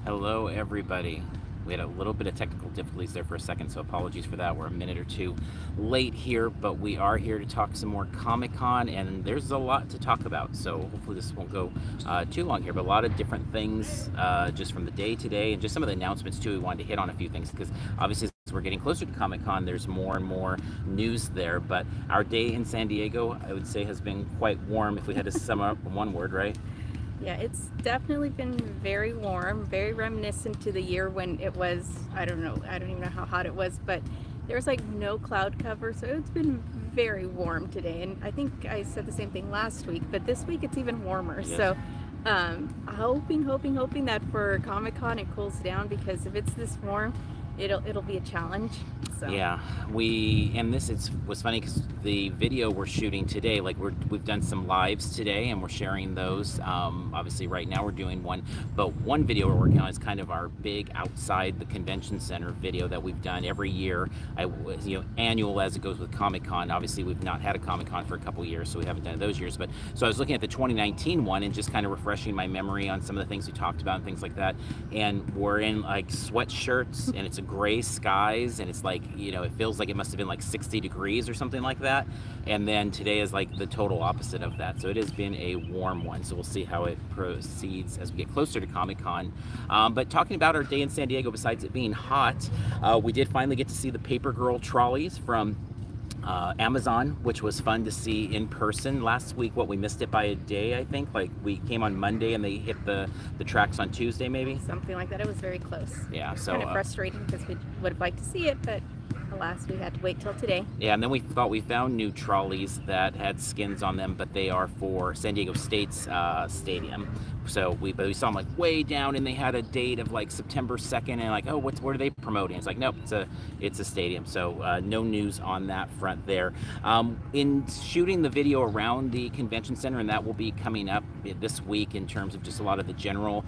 Hello, everybody. We had a little bit of technical difficulties there for a second, so apologies for that. We're a minute or two late here, but we are here to talk some more Comic-Con, and there's a lot to talk about, so hopefully this won't go too long here, but a lot of different things just from the day today, and just some of the announcements, too. We wanted to hit on a few things, because obviously as we're getting closer to Comic-Con, there's more and more news there, but our day in San Diego, I would say, has been quite warm, if we had to sum up in one word, right? Yeah, it's definitely been very warm, very reminiscent to the year when it was, I don't even know how hot it was, but there was like no cloud cover, so it's been very warm today. And I think I said the same thing last week, but this week it's even warmer. Yes. So hoping that for Comic-Con it cools down, because if it's this warm, it'll be a challenge. So. Yeah, was funny because the video we're shooting today, like we've done some lives today and we're sharing those. Obviously, right now we're doing one, but one video we're working on is kind of our big outside the convention center video that we've done every year. Annual as it goes with Comic-Con. Obviously, we've not had a Comic-Con for a couple years, so we haven't done it those years. But so I was looking at the 2019 one and just kind of refreshing my memory on some of the things we talked about and things like that. And we're in like sweatshirts and it's a gray skies and it's like, it feels like it must have been like 60 degrees or something like that. And then today is like the total opposite of that. So it has been a warm one. So we'll see how it proceeds as we get closer to Comic-Con. But talking about our day in San Diego, besides it being hot, we did finally get to see the Paper Girl trolleys from Amazon, which was fun to see in person. Last week, we missed it by a day, I think. Like we came on Monday and they hit the tracks on Tuesday, maybe? Something like that. It was very close. Yeah, it's so kind of frustrating because we would have liked to see it, but alas, we had to wait till today. Yeah, and then we thought we found new trolleys that had skins on them, but they are for San Diego State's stadium. So we saw them like way down, and they had a date of like September 2nd, and like, oh, what are they promoting? It's like, nope, it's a stadium. So no news on that front there. In shooting the video around the convention center, and that will be coming up this week in terms of just a lot of the general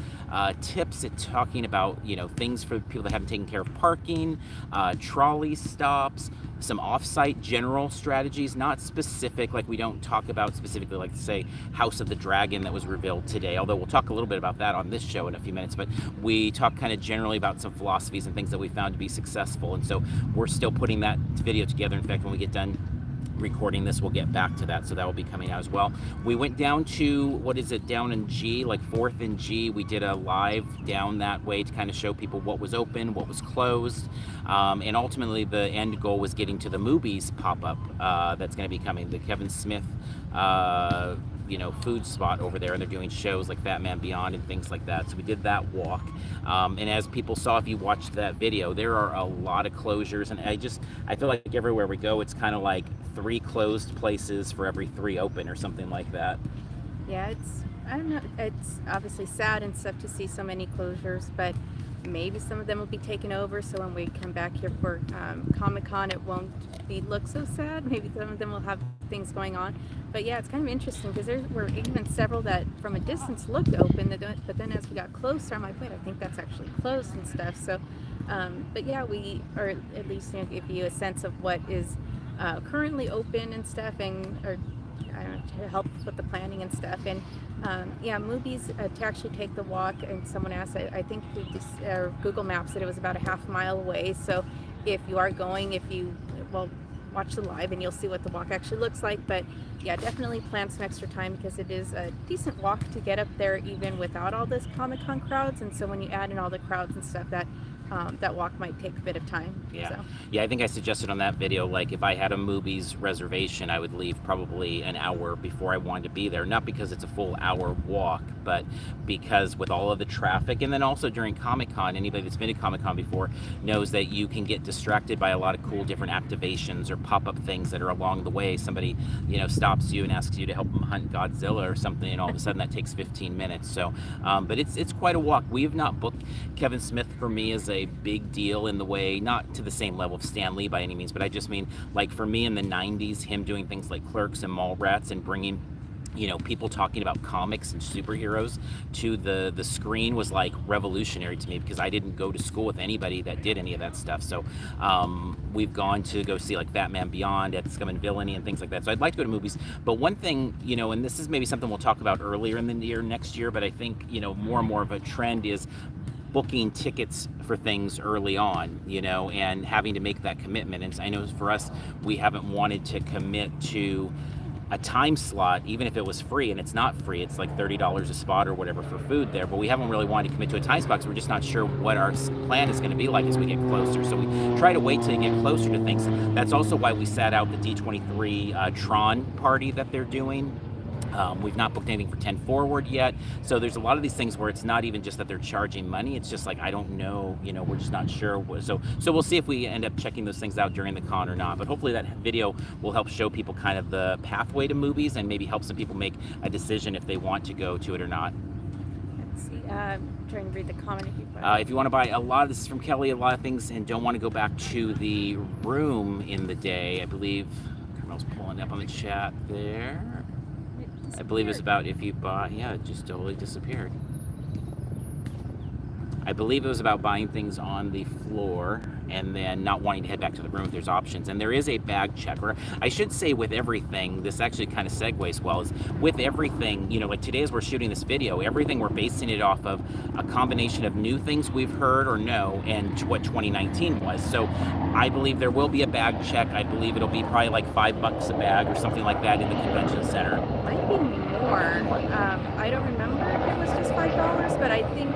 tips at talking about things for people that haven't taken care of parking, trolley stops, some off-site general strategies, not specific, like we don't talk about specifically, like say House of the Dragon that was revealed today, although we'll talk a little bit about that on this show in a few minutes, but we talk kind of generally about some philosophies and things that we found to be successful, and so we're still putting that video together. In fact, when we get done recording this, we'll get back to that, so that will be coming out as well. We went down to, down in G, like 4th and G. We did a live down that way to kind of show people what was open, what was closed, and ultimately the end goal was getting to the movies pop-up that's going to be coming, the Kevin Smith food spot over there, and they're doing shows like Batman Beyond and things like that. So we did that walk, and as people saw, if you watched that video, there are a lot of closures, and I feel like everywhere we go, it's kind of like 3 closed places for every 3 open or something like that. Yeah, I don't know, it's obviously sad and stuff to see so many closures, but maybe some of them will be taken over, so when we come back here for Comic-Con, it won't look so sad. Maybe some of them will have things going on. But yeah, it's kind of interesting because there were even several that from a distance looked open, but then as we got closer, I'm like, wait, I think that's actually closed and stuff. So, but yeah, we are at least give you a sense of what is currently open and stuff, and to help with the planning and stuff. And yeah, movies to actually take the walk. And someone asked, I think Google Maps said it was about a half mile away. So if you are going, watch the live and you'll see what the walk actually looks like. But yeah, definitely plan some extra time because it is a decent walk to get up there even without all this Comic-Con crowds. And so when you add in all the crowds and stuff, that walk might take a bit of time. Yeah. So. Yeah, I think I suggested on that video, like if I had a movies reservation, I would leave probably an hour before I wanted to be there. Not because it's a full hour walk, but because with all of the traffic, and then also during Comic-Con, anybody that's been to Comic-Con before knows that you can get distracted by a lot of cool different activations or pop-up things that are along the way. Somebody, stops you and asks you to help them hunt Godzilla or something, and all of a sudden that takes 15 minutes. So, but it's quite a walk. We have not booked Kevin Smith. For me, is a big deal in the way, not to the same level of Stan Lee by any means, but I just mean, like for me in the 90s, him doing things like Clerks and Mallrats and bringing people talking about comics and superheroes to the screen was like revolutionary to me, because I didn't go to school with anybody that did any of that stuff. So we've gone to go see like Batman Beyond at Scum and Villainy and things like that. So I'd like to go to movies. But one thing, and this is maybe something we'll talk about earlier in the year, next year, but I think, more and more of a trend is booking tickets for things early on, you know, and having to make that commitment. And I know for us, we haven't wanted to commit to a time slot, even if it was free, and it's not free. It's like $30 a spot or whatever for food there, but we haven't really wanted to commit to a time slot because we're just not sure what our plan is going to be like as we get closer. So we try to wait till you get closer to things. That's also why we sat out the D23 Tron party that they're doing. We've not booked anything for 10 Forward yet. So there's a lot of these things where it's not even just that they're charging money. It's just like, I don't know, you know, we're just not sure. So we'll see if we end up checking those things out during the con or not. But hopefully that video will help show people kind of the pathway to movies and maybe help some people make a decision if they want to go to it or not. Let's see. Trying to read the comment if you want to buy a lot of this is from Kelly, a lot of things, and don't want to go back to the room in the day. I believe Carmel's pulling up on the chat there. I believe it's about if you buy, yeah, it just totally disappeared. I believe it was about buying things on the floor and then not wanting to head back to the room if there's options. And there is a bag checker. I should say with everything, this actually kind of segues well, is with everything, you know, like today as we're shooting this video, everything we're basing it off of a combination of new things we've heard or know and what 2019 was. So I believe there will be a bag check. I believe it'll be probably like $5 a bag or something like that in the convention center. Might be more. I don't remember if it was just $5, but I think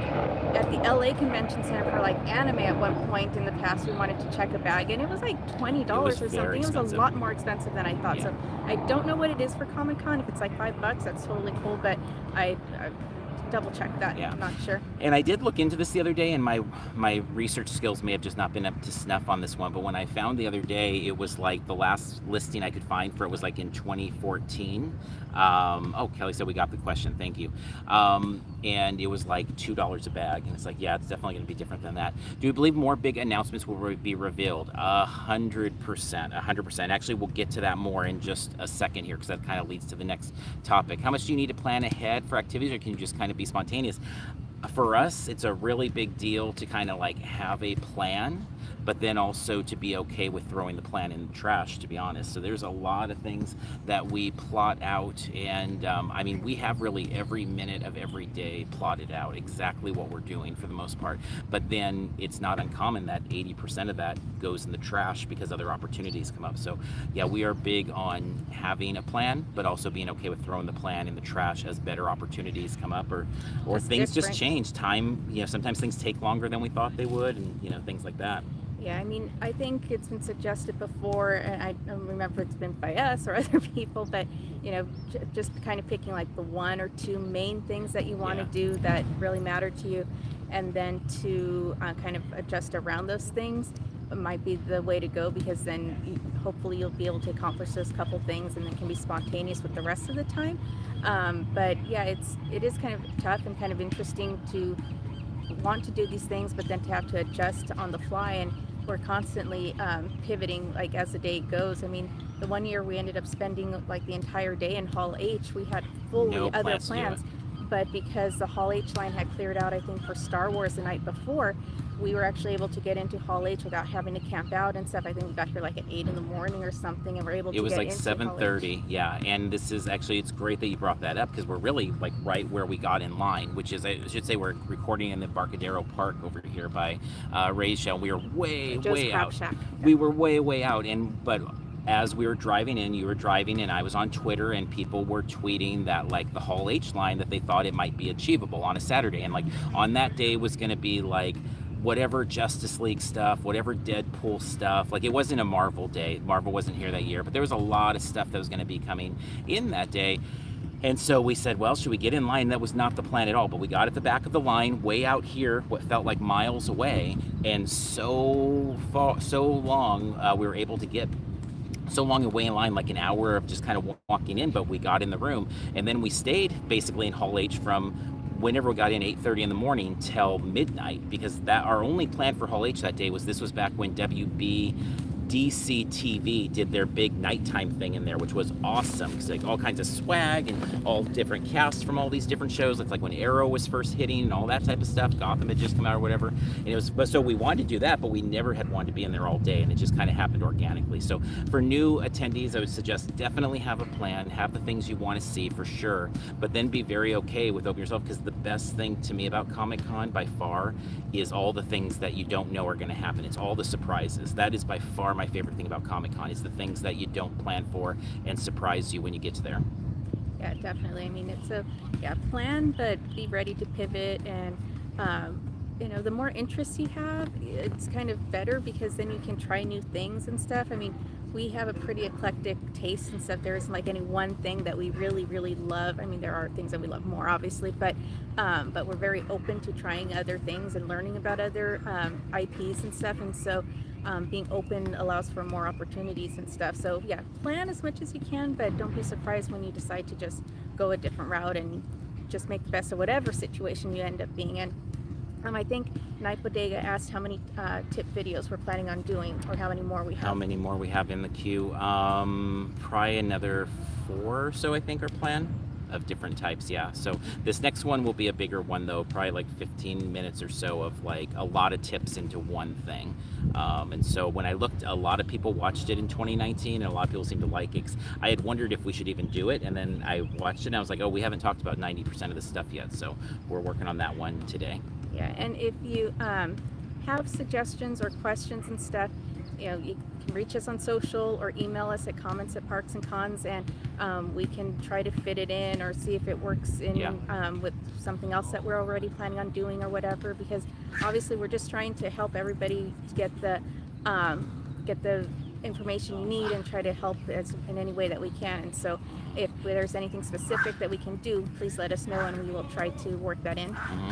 at the LA Convention Center for like anime at one point in the past we wanted to check a bag and it was like $20 or something. It was a lot more expensive than I thought. Yeah. So I don't know what it is for Comic-Con. If it's like $5, that's totally cool, but I double check that. Yeah. I'm not sure. And I did look into this the other day, and my research skills may have just not been up to snuff on this one, but when I found the other day, it was like the last listing I could find for it was like in 2014. Oh, Kelly said we got the question, thank you. And it was like $2 a bag, and it's like, yeah, it's definitely going to be different than that. Do you believe more big announcements will be revealed? 100%. Actually, we'll get to that more in just a second here, because that kind of leads to the next topic. How much do you need to plan ahead for activities, or can you just kind of be spontaneous? For us, it's a really big deal to kind of like have a plan, but then also to be okay with throwing the plan in the trash, to be honest. So there's a lot of things that we plot out, and I mean, we have really every minute of every day plotted out exactly what we're doing for the most part, but then it's not uncommon that 80% of that goes in the trash because other opportunities come up. So yeah, we are big on having a plan, but also being okay with throwing the plan in the trash as better opportunities come up, or things just change. Time, you know, sometimes things take longer than we thought they would, and you know, things like that. Yeah, I mean, I think it's been suggested before, and I don't remember if it's been by us or other people, but, you know, just kind of picking like the one or two main things that you want to do that really matter to you, and then to kind of adjust around those things might be the way to go, because then hopefully you'll be able to accomplish those couple things and then can be spontaneous with the rest of the time. But yeah, it is kind of tough and kind of interesting to want to do these things, but then to have to adjust on the fly, and we're constantly pivoting like as the day goes. I mean, the one year we ended up spending like the entire day in Hall H. We had fully other plans, but because the Hall H line had cleared out, I think for Star Wars the night before, we were actually able to get into Hall H without having to camp out and stuff. I think we got here like at 8 in the morning or something, and we're able to get into Hall H. It was like 7:30, yeah. And this is actually, it's great that you brought that up, because we're really like right where we got in line, which is, I should say, we're recording in the Barcadero Park over here by Ray's show. We were way out. Shack. We were way out, but as we were driving in, you were driving in, I was on Twitter, and people were tweeting that like the Hall H line, that they thought it might be achievable on a Saturday, and like on that day was going to be like whatever Justice League stuff, whatever Deadpool stuff. Like, it wasn't a Marvel day. Marvel wasn't here that year, but there was a lot of stuff that was going to be coming in that day. And so we said, well, should we get in line? That was not the plan at all, but we got at the back of the line, way out here, what felt like miles away, and so long we were able to get so long away in line, like an hour of just kind of walking in, but we got in the room, and then we stayed basically in Hall H from whenever we got in, 8:30 in the morning till midnight, because that our only plan for Hall H that day was, this was back when WB DCTV did their big nighttime thing in there, which was awesome. Because like all kinds of swag and all different casts from all these different shows. It's like when Arrow was first hitting and all that type of stuff. Gotham had just come out or whatever. And it was, but so we wanted to do that, but we never had wanted to be in there all day, and it just kind of happened organically. So for new attendees, I would suggest definitely have a plan, have the things you want to see for sure, but then be very okay with opening yourself, because the best thing to me about Comic-Con by far is all the things that you don't know are going to happen. It's all the surprises. That is by far my favorite thing about Comic-Con, is the things that you don't plan for and surprise you when you get to there. Yeah, definitely. I mean, it's a plan, but be ready to pivot. And you know, the more interest you have, it's kind of better, because then you can try new things and stuff. I mean, we have a pretty eclectic taste and stuff. There isn't like any one thing that we really, really love. I mean, there are things that we love more, obviously, but we're very open to trying other things and learning about other IPs and stuff. And so being open allows for more opportunities and stuff. So yeah, plan as much as you can, but don't be surprised when you decide to just go a different route and just make the best of whatever situation you end up being in. I think Night Bodega asked how many tip videos we're planning on doing, or how many more we have. How many more we have in the queue? Probably another 4 or so, I think, are planned, of different types. Yeah, so this next one will be a bigger one, though, probably like 15 minutes or so of like a lot of tips into one thing. And so when I looked, a lot of people watched it in 2019, and a lot of people seemed to like it. I had wondered if we should even do it, and then I watched it and I was like, oh, we haven't talked about 90% of the stuff yet, so we're working on that one today. Yeah, and if you have suggestions or questions and stuff, you know, you can reach us on social or email us at comments@parksandcons, and we can try to fit it in or see if it works in with something else that we're already planning on doing or whatever, because obviously we're just trying to help everybody get the information you need and try to help in any way that we can. And so if there's anything specific that we can do, please let us know, and we will try to work that in. Mm-hmm.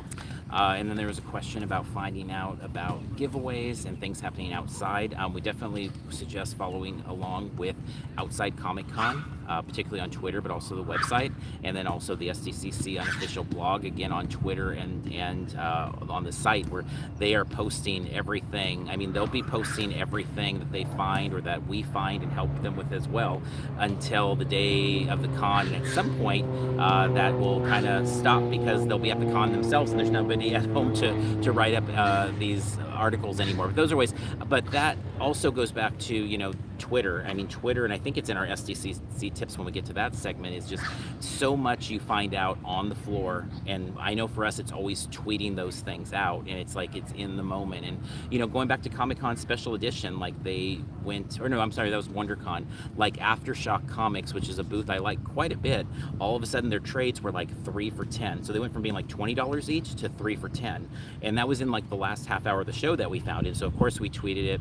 And then there was a question about finding out about giveaways and things happening outside. We definitely suggest following along with Outside Comic-Con, particularly on Twitter, but also the website, and then also the SDCC unofficial blog, again on Twitter and on the site, where they are posting everything. I mean, they'll be posting everything that they find or that we find and help them with as well, until the day of the con. And at some point, that will kind of stop, because they'll be at the con themselves and there's nobody at home to write up these articles anymore. But those are ways. But that also goes back to, you know, Twitter. I mean, Twitter, and I think it's in our SDCC tips when we get to that segment, is just so much you find out on the floor. And I know for us, it's always tweeting those things out, and it's like it's in the moment. And, you know, going back to Comic-Con Special Edition, like they went, or no, I'm sorry, that was WonderCon, like Aftershock Comics, which is a booth I like quite a bit, all of a sudden their trades were like 3 for $10. So they went from being like $20 each to 3 for $10. And that was in like the last half hour of the show that we found it. So of course we tweeted it,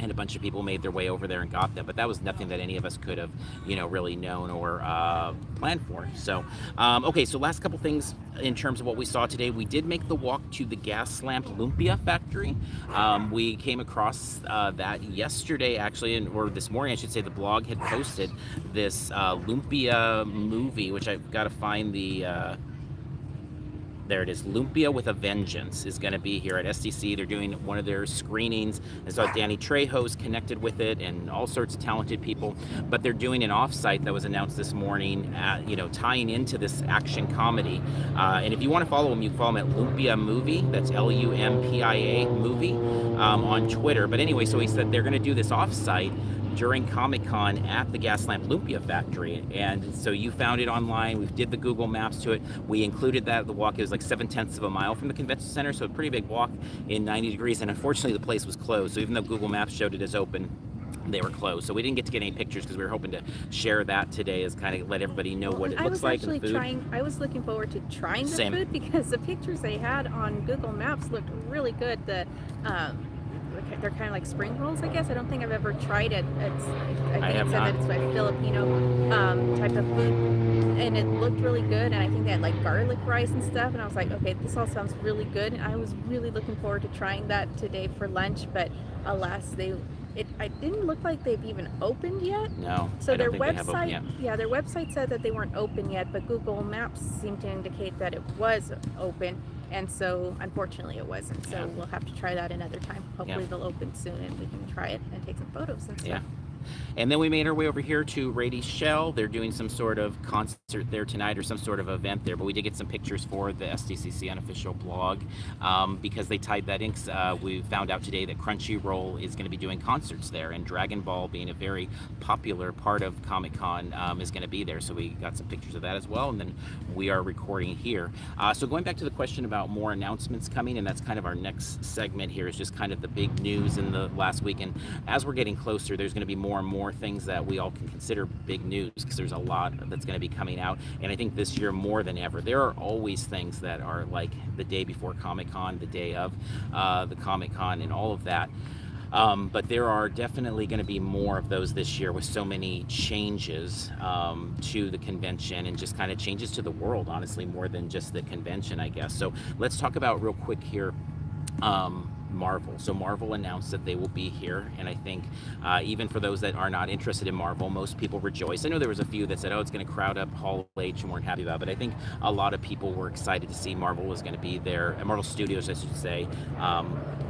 and a bunch of people made their way over there and got them, but that was nothing that any of us could have, you know, really known or planned for. So, okay, so last couple things in terms of what we saw today. We did make the walk to the Gas Lamp Lumpia factory. We came across that yesterday, actually, or this morning, I should say. The blog had posted this Lumpia movie, which I've got to find the... there it is. Lumpia with a Vengeance is going to be here at SDC. They're doing one of their screenings. I saw Danny Trejo's connected with it, and all sorts of talented people. But they're doing an offsite that was announced this morning, you know, tying into this action comedy. And if you want to follow them, you can follow them at Lumpia Movie. That's Lumpia Movie on Twitter. But anyway, so he said they're going to do this offsite during Comic-Con at the Gaslamp Lumpia factory. And so you found it online. We did the Google Maps to it. We included that. The walk, it was like 7/10 of a mile from the convention center, so a pretty big walk in 90 degrees. And unfortunately, the place was closed. So even though Google Maps showed it as open, they were closed. So we didn't get to get any pictures, because we were hoping to share that today, as kind of let everybody know what it looks like. I was looking forward to trying the food, because the pictures they had on Google Maps looked really good. They're kind of like spring rolls, I guess. I don't think I've ever tried it. I think it said that it's like Filipino type of food, and it looked really good. And I think they had like garlic rice and stuff. And I was like, okay, this all sounds really good. And I was really looking forward to trying that today for lunch. But alas, it didn't look like they've even opened yet. No. So their website, their website said that they weren't open yet, but Google Maps seemed to indicate that it was open. And so unfortunately it wasn't. So Yeah. we'll have to try that another time. Hopefully they'll open soon and we can try it and take some photos and stuff. Yeah. And then we made our way over here to Rady Shell. They're doing some sort of concert there tonight or some sort of event there, but we did get some pictures for the SDCC unofficial blog because they tied that in. We found out today that Crunchyroll is going to be doing concerts there, and Dragon Ball, being a very popular part of Comic-Con, is going to be there. So we got some pictures of that as well, and then we are recording here. So going back to the question about more announcements coming, and that's kind of our next segment here, is just kind of the big news in the last week. And as we're getting closer, there's going to be more and more things that we all can consider big news, because there's a lot that's going to be coming out. And I think this year more than ever, there are always things that are like the day before Comic-Con, the day of the Comic-Con, and all of that. But there are definitely going to be more of those this year, with so many changes to the convention, and just kind of changes to the world, honestly, more than just the convention, I guess. So let's talk about real quick here Marvel. So Marvel announced that they will be here, and I think even for those that are not interested in Marvel, most people rejoice. I know there was a few that said, oh, it's going to crowd up Hall H and weren't happy about it, but I think a lot of people were excited to see Marvel was going to be there, Marvel Studios, I should say,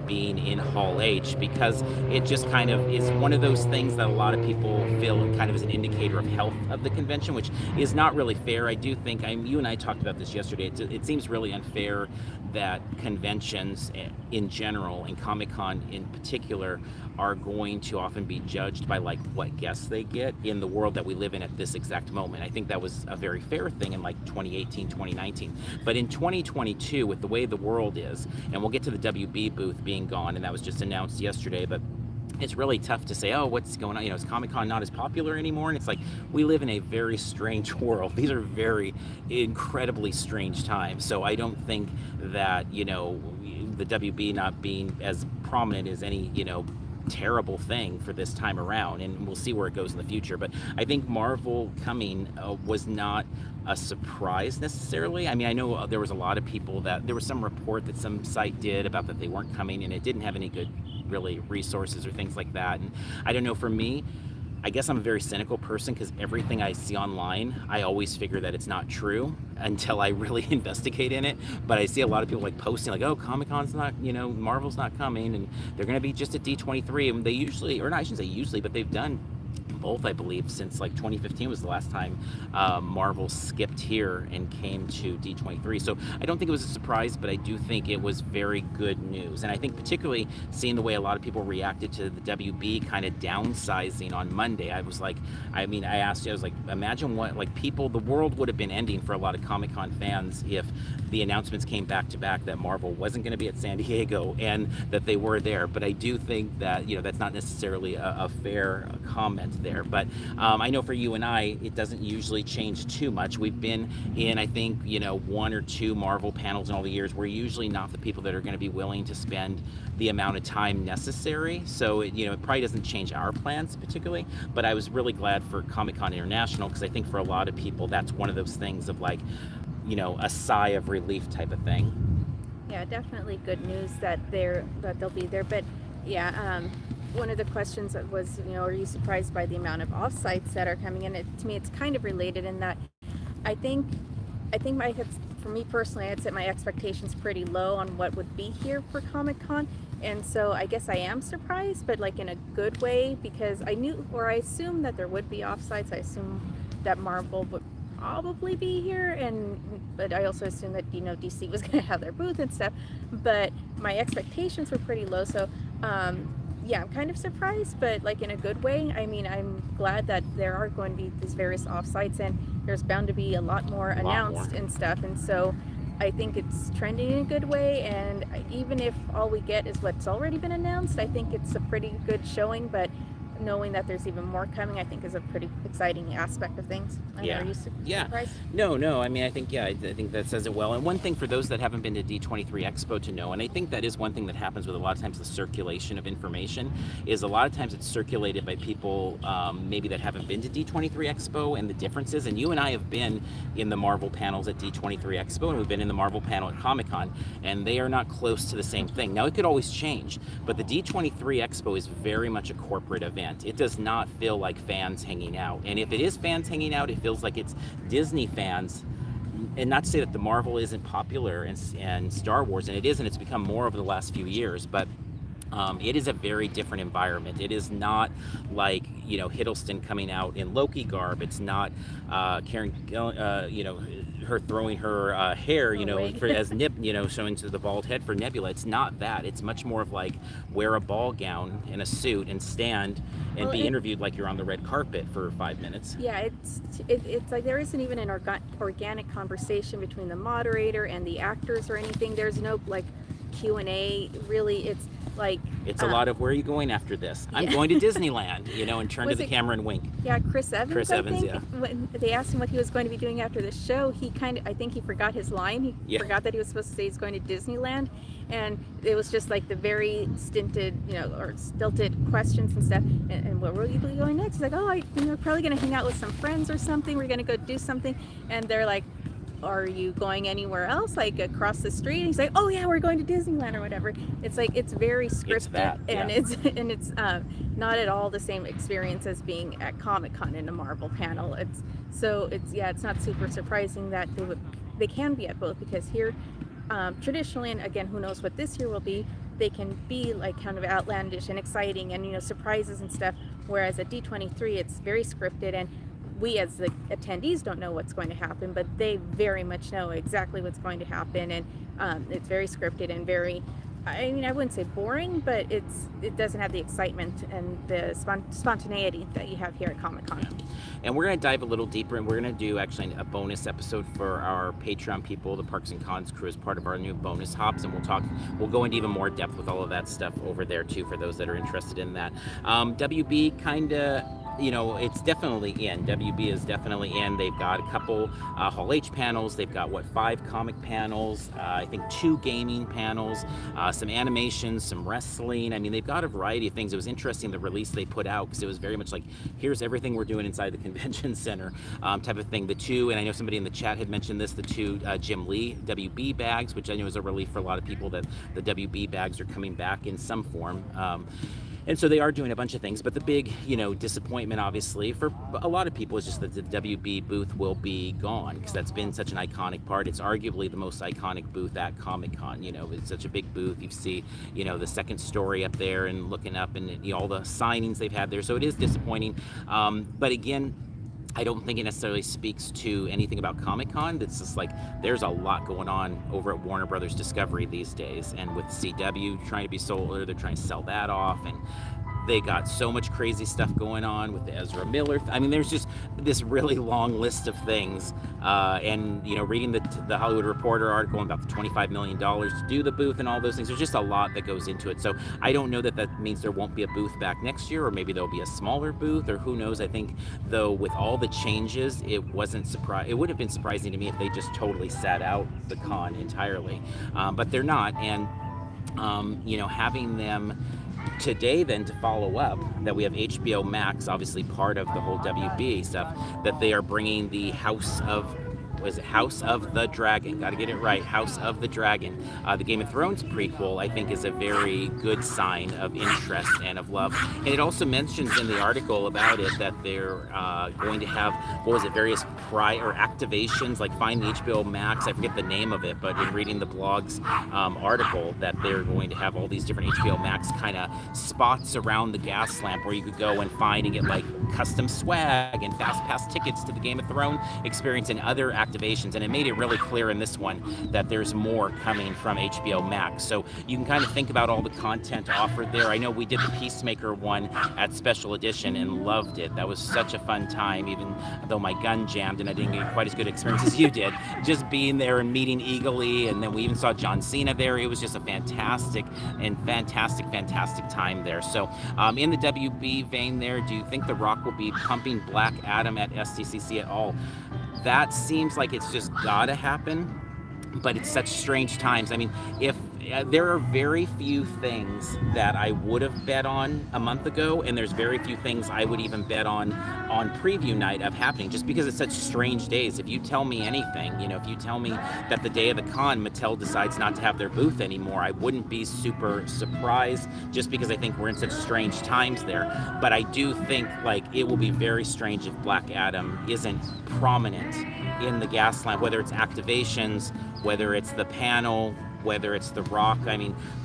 being in Hall H, because it just kind of is one of those things that a lot of people feel kind of as an indicator of health of the convention, which is not really fair. I do think, you and I talked about this yesterday, it seems really unfair that conventions in general, and Comic-Con in particular, are going to often be judged by like what guests they get in the world that we live in at this exact moment. I think that was a very fair thing in like 2018, 2019. But in 2022, with the way the world is, and we'll get to the WB booth being gone, and that was just announced yesterday, but it's really tough to say, oh, what's going on? Is Comic-Con not as popular anymore? And it's like, we live in a very strange world. These are very incredibly strange times. So I don't think that, the WB not being as prominent as any, terrible thing for this time around, and we'll see where it goes in the future. But I think Marvel coming was not a surprise necessarily. I mean, I know there was a lot of people that there was some report that some site did about that they weren't coming, and it didn't have any good really resources or things like that. And I don't know, for me, I guess I'm a very cynical person, because everything I see online, I always figure that it's not true until I really investigate in it. But I see a lot of people like posting like, oh, Comic-Con's not, Marvel's not coming, and they're going to be just at D23. And they usually, or not, I shouldn't say usually, but they've done both, I believe, since like 2015 was the last time Marvel skipped here and came to D23. So I don't think it was a surprise, but I do think it was very good news. And I think particularly seeing the way a lot of people reacted to the WB kind of downsizing on Monday, I was like, I asked you, I was like, imagine what, like, people, the world would have been ending for a lot of Comic-Con fans if the announcements came back to back that Marvel wasn't going to be at San Diego and that they were there. But I do think that, that's not necessarily a fair comment there. But I know for you and I, it doesn't usually change too much. We've been in, I think, one or two Marvel panels in all the years. We're usually not the people that are going to be willing to spend the amount of time necessary. So it probably doesn't change our plans particularly. But I was really glad for Comic-Con International, because I think for a lot of people, that's one of those things of like, a sigh of relief type of thing. Yeah, definitely good news that they'll be there. But yeah, one of the questions that was, are you surprised by the amount of offsites that are coming in? To me, it's kind of related in that I think for me personally, I'd set my expectations pretty low on what would be here for Comic-Con. And so I guess I am surprised, but like in a good way, because I assumed that there would be offsites. I assumed that Marvel would probably be here, but I also assumed that DC was going to have their booth and stuff. But my expectations were pretty low, so yeah, I'm kind of surprised, but like in a good way. I mean, I'm glad that there are going to be these various offsites, and there's bound to be a lot more announced and stuff. And so I think it's trending in a good way. And even if all we get is what's already been announced, I think it's a pretty good showing. But knowing that there's even more coming, I think, is a pretty exciting aspect of things. Yeah. Are you surprised? No. I mean, I think that says it well. And one thing for those that haven't been to D23 Expo to know, and I think that is one thing that happens with a lot of times the circulation of information, is a lot of times it's circulated by people maybe that haven't been to D23 Expo and the differences. And you and I have been in the Marvel panels at D23 Expo, and we've been in the Marvel panel at Comic-Con, and they are not close to the same thing. Now, it could always change, but the D23 Expo is very much a corporate event. It does not feel like fans hanging out. And if it is fans hanging out, it feels like it's Disney fans and not to say that the Marvel isn't popular and Star Wars, and it is, and it's become more over the last few years, but it is a very different environment. It is not like, Hiddleston coming out in Loki garb. It's not Karen, her throwing her hair, as showing to the bald head for Nebula. It's not that. It's much more of like wear a ball gown and a suit and stand and be interviewed like you're on the red carpet for 5 minutes. Yeah, it's like there isn't even an organic conversation between the moderator and the actors or anything. There's no like Q&A. Really, it's like it's a lot of, where are you going after this? I'm going to Disneyland, and turn to the camera and wink. Yeah, Chris Evans, I think, yeah. When they asked him what he was going to be doing after the show, I think he forgot his line. He forgot that he was supposed to say he's going to Disneyland, and it was just like the very stilted questions and stuff. And where will you be going next? He's like, we're probably going to hang out with some friends or something. We're going to go do something. And they're like, are you going anywhere else, like across the street? And he's like, oh yeah, we're going to Disneyland or whatever. It's like, it's very scripted, it's not at all the same experience as being at Comic-Con in a Marvel panel. It's not super surprising that they can be at both, because here traditionally, and again, who knows what this year will be, they can be like kind of outlandish and exciting and surprises and stuff, whereas at D23 it's very scripted, and we as the attendees don't know what's going to happen, but they very much know exactly what's going to happen, and it's very scripted and very, I wouldn't say boring, but it doesn't have the excitement and the spontaneity that you have here at Comic-Con. Yeah. And we're going to dive a little deeper, and we're going to do actually a bonus episode for our Patreon people, the Parks and Cons crew, as part of our new bonus hops, and we'll go into even more depth with all of that stuff over there too, for those that are interested in that. WB kind of, it's definitely in. WB is definitely in. They've got a couple Hall H panels. They've got 5 comic panels, I think 2 gaming panels, some animations, some wrestling. They've got a variety of things. It was interesting, the release they put out, because it was very much like, here's everything we're doing inside the convention center type of thing. The 2, and I know somebody in the chat had mentioned this, the 2 Jim Lee WB bags, which I know is a relief for a lot of people that the WB bags are coming back in some form. And so they are doing a bunch of things, but the big, disappointment, obviously, for a lot of people is just that the WB booth will be gone, because that's been such an iconic part. It's arguably the most iconic booth at Comic-Con. It's such a big booth. You see, the second story up there and looking up, and all the signings they've had there. So it is disappointing. But again, I don't think it necessarily speaks to anything about Comic-Con. It's just like, there's a lot going on over at Warner Brothers Discovery these days, and with CW trying to be sold, they're trying to sell that off, and they got so much crazy stuff going on with the Ezra Miller. There's just this really long list of things. And, reading the Hollywood Reporter article about the $25 million to do the booth and all those things, there's just a lot that goes into it. So I don't know that means there won't be a booth back next year, or maybe there'll be a smaller booth, or who knows. I think, though, with all the changes, it would have been surprising to me if they just totally sat out the con entirely. But they're not. And, having them today, then, to follow up, that we have HBO Max, obviously part of the whole WB stuff, that they are bringing the House of the Dragon, gotta get it right, House of the Dragon, the Game of Thrones prequel, I think is a very good sign of interest and of love. And it also mentions in the article about it that they're going to have, various prior activations, like find the HBO Max, I forget the name of it, but in reading the blog's article, that they're going to have all these different HBO Max kind of spots around the gas lamp where you could go and find and get like custom swag and fast pass tickets to the Game of Thrones experience and other activations. And it made it really clear in this one that there's more coming from HBO Max. So you can kind of think about all the content offered there. I know we did the Peacemaker one at Special Edition and loved it. That was such a fun time, even though my gun jammed and I didn't get quite as good experience as you did. Just being there and meeting Eagle-E, and then we even saw John Cena there. It was just a fantastic time there. So in the WB vein there, do you think The Rock will be pumping Black Adam at SDCC at all? That seems like it's just gotta happen, but it's such strange times. If there are very few things that I would have bet on a month ago, and there's very few things I would even bet on preview night of happening, just because it's such strange days. If you tell me anything, if you tell me that the day of the con Mattel decides not to have their booth anymore, I wouldn't be super surprised, just because I think we're in such strange times there. But I do think like it will be very strange if Black Adam isn't prominent in the Gaslamp, whether it's activations, whether it's the panel, whether it's The Rock.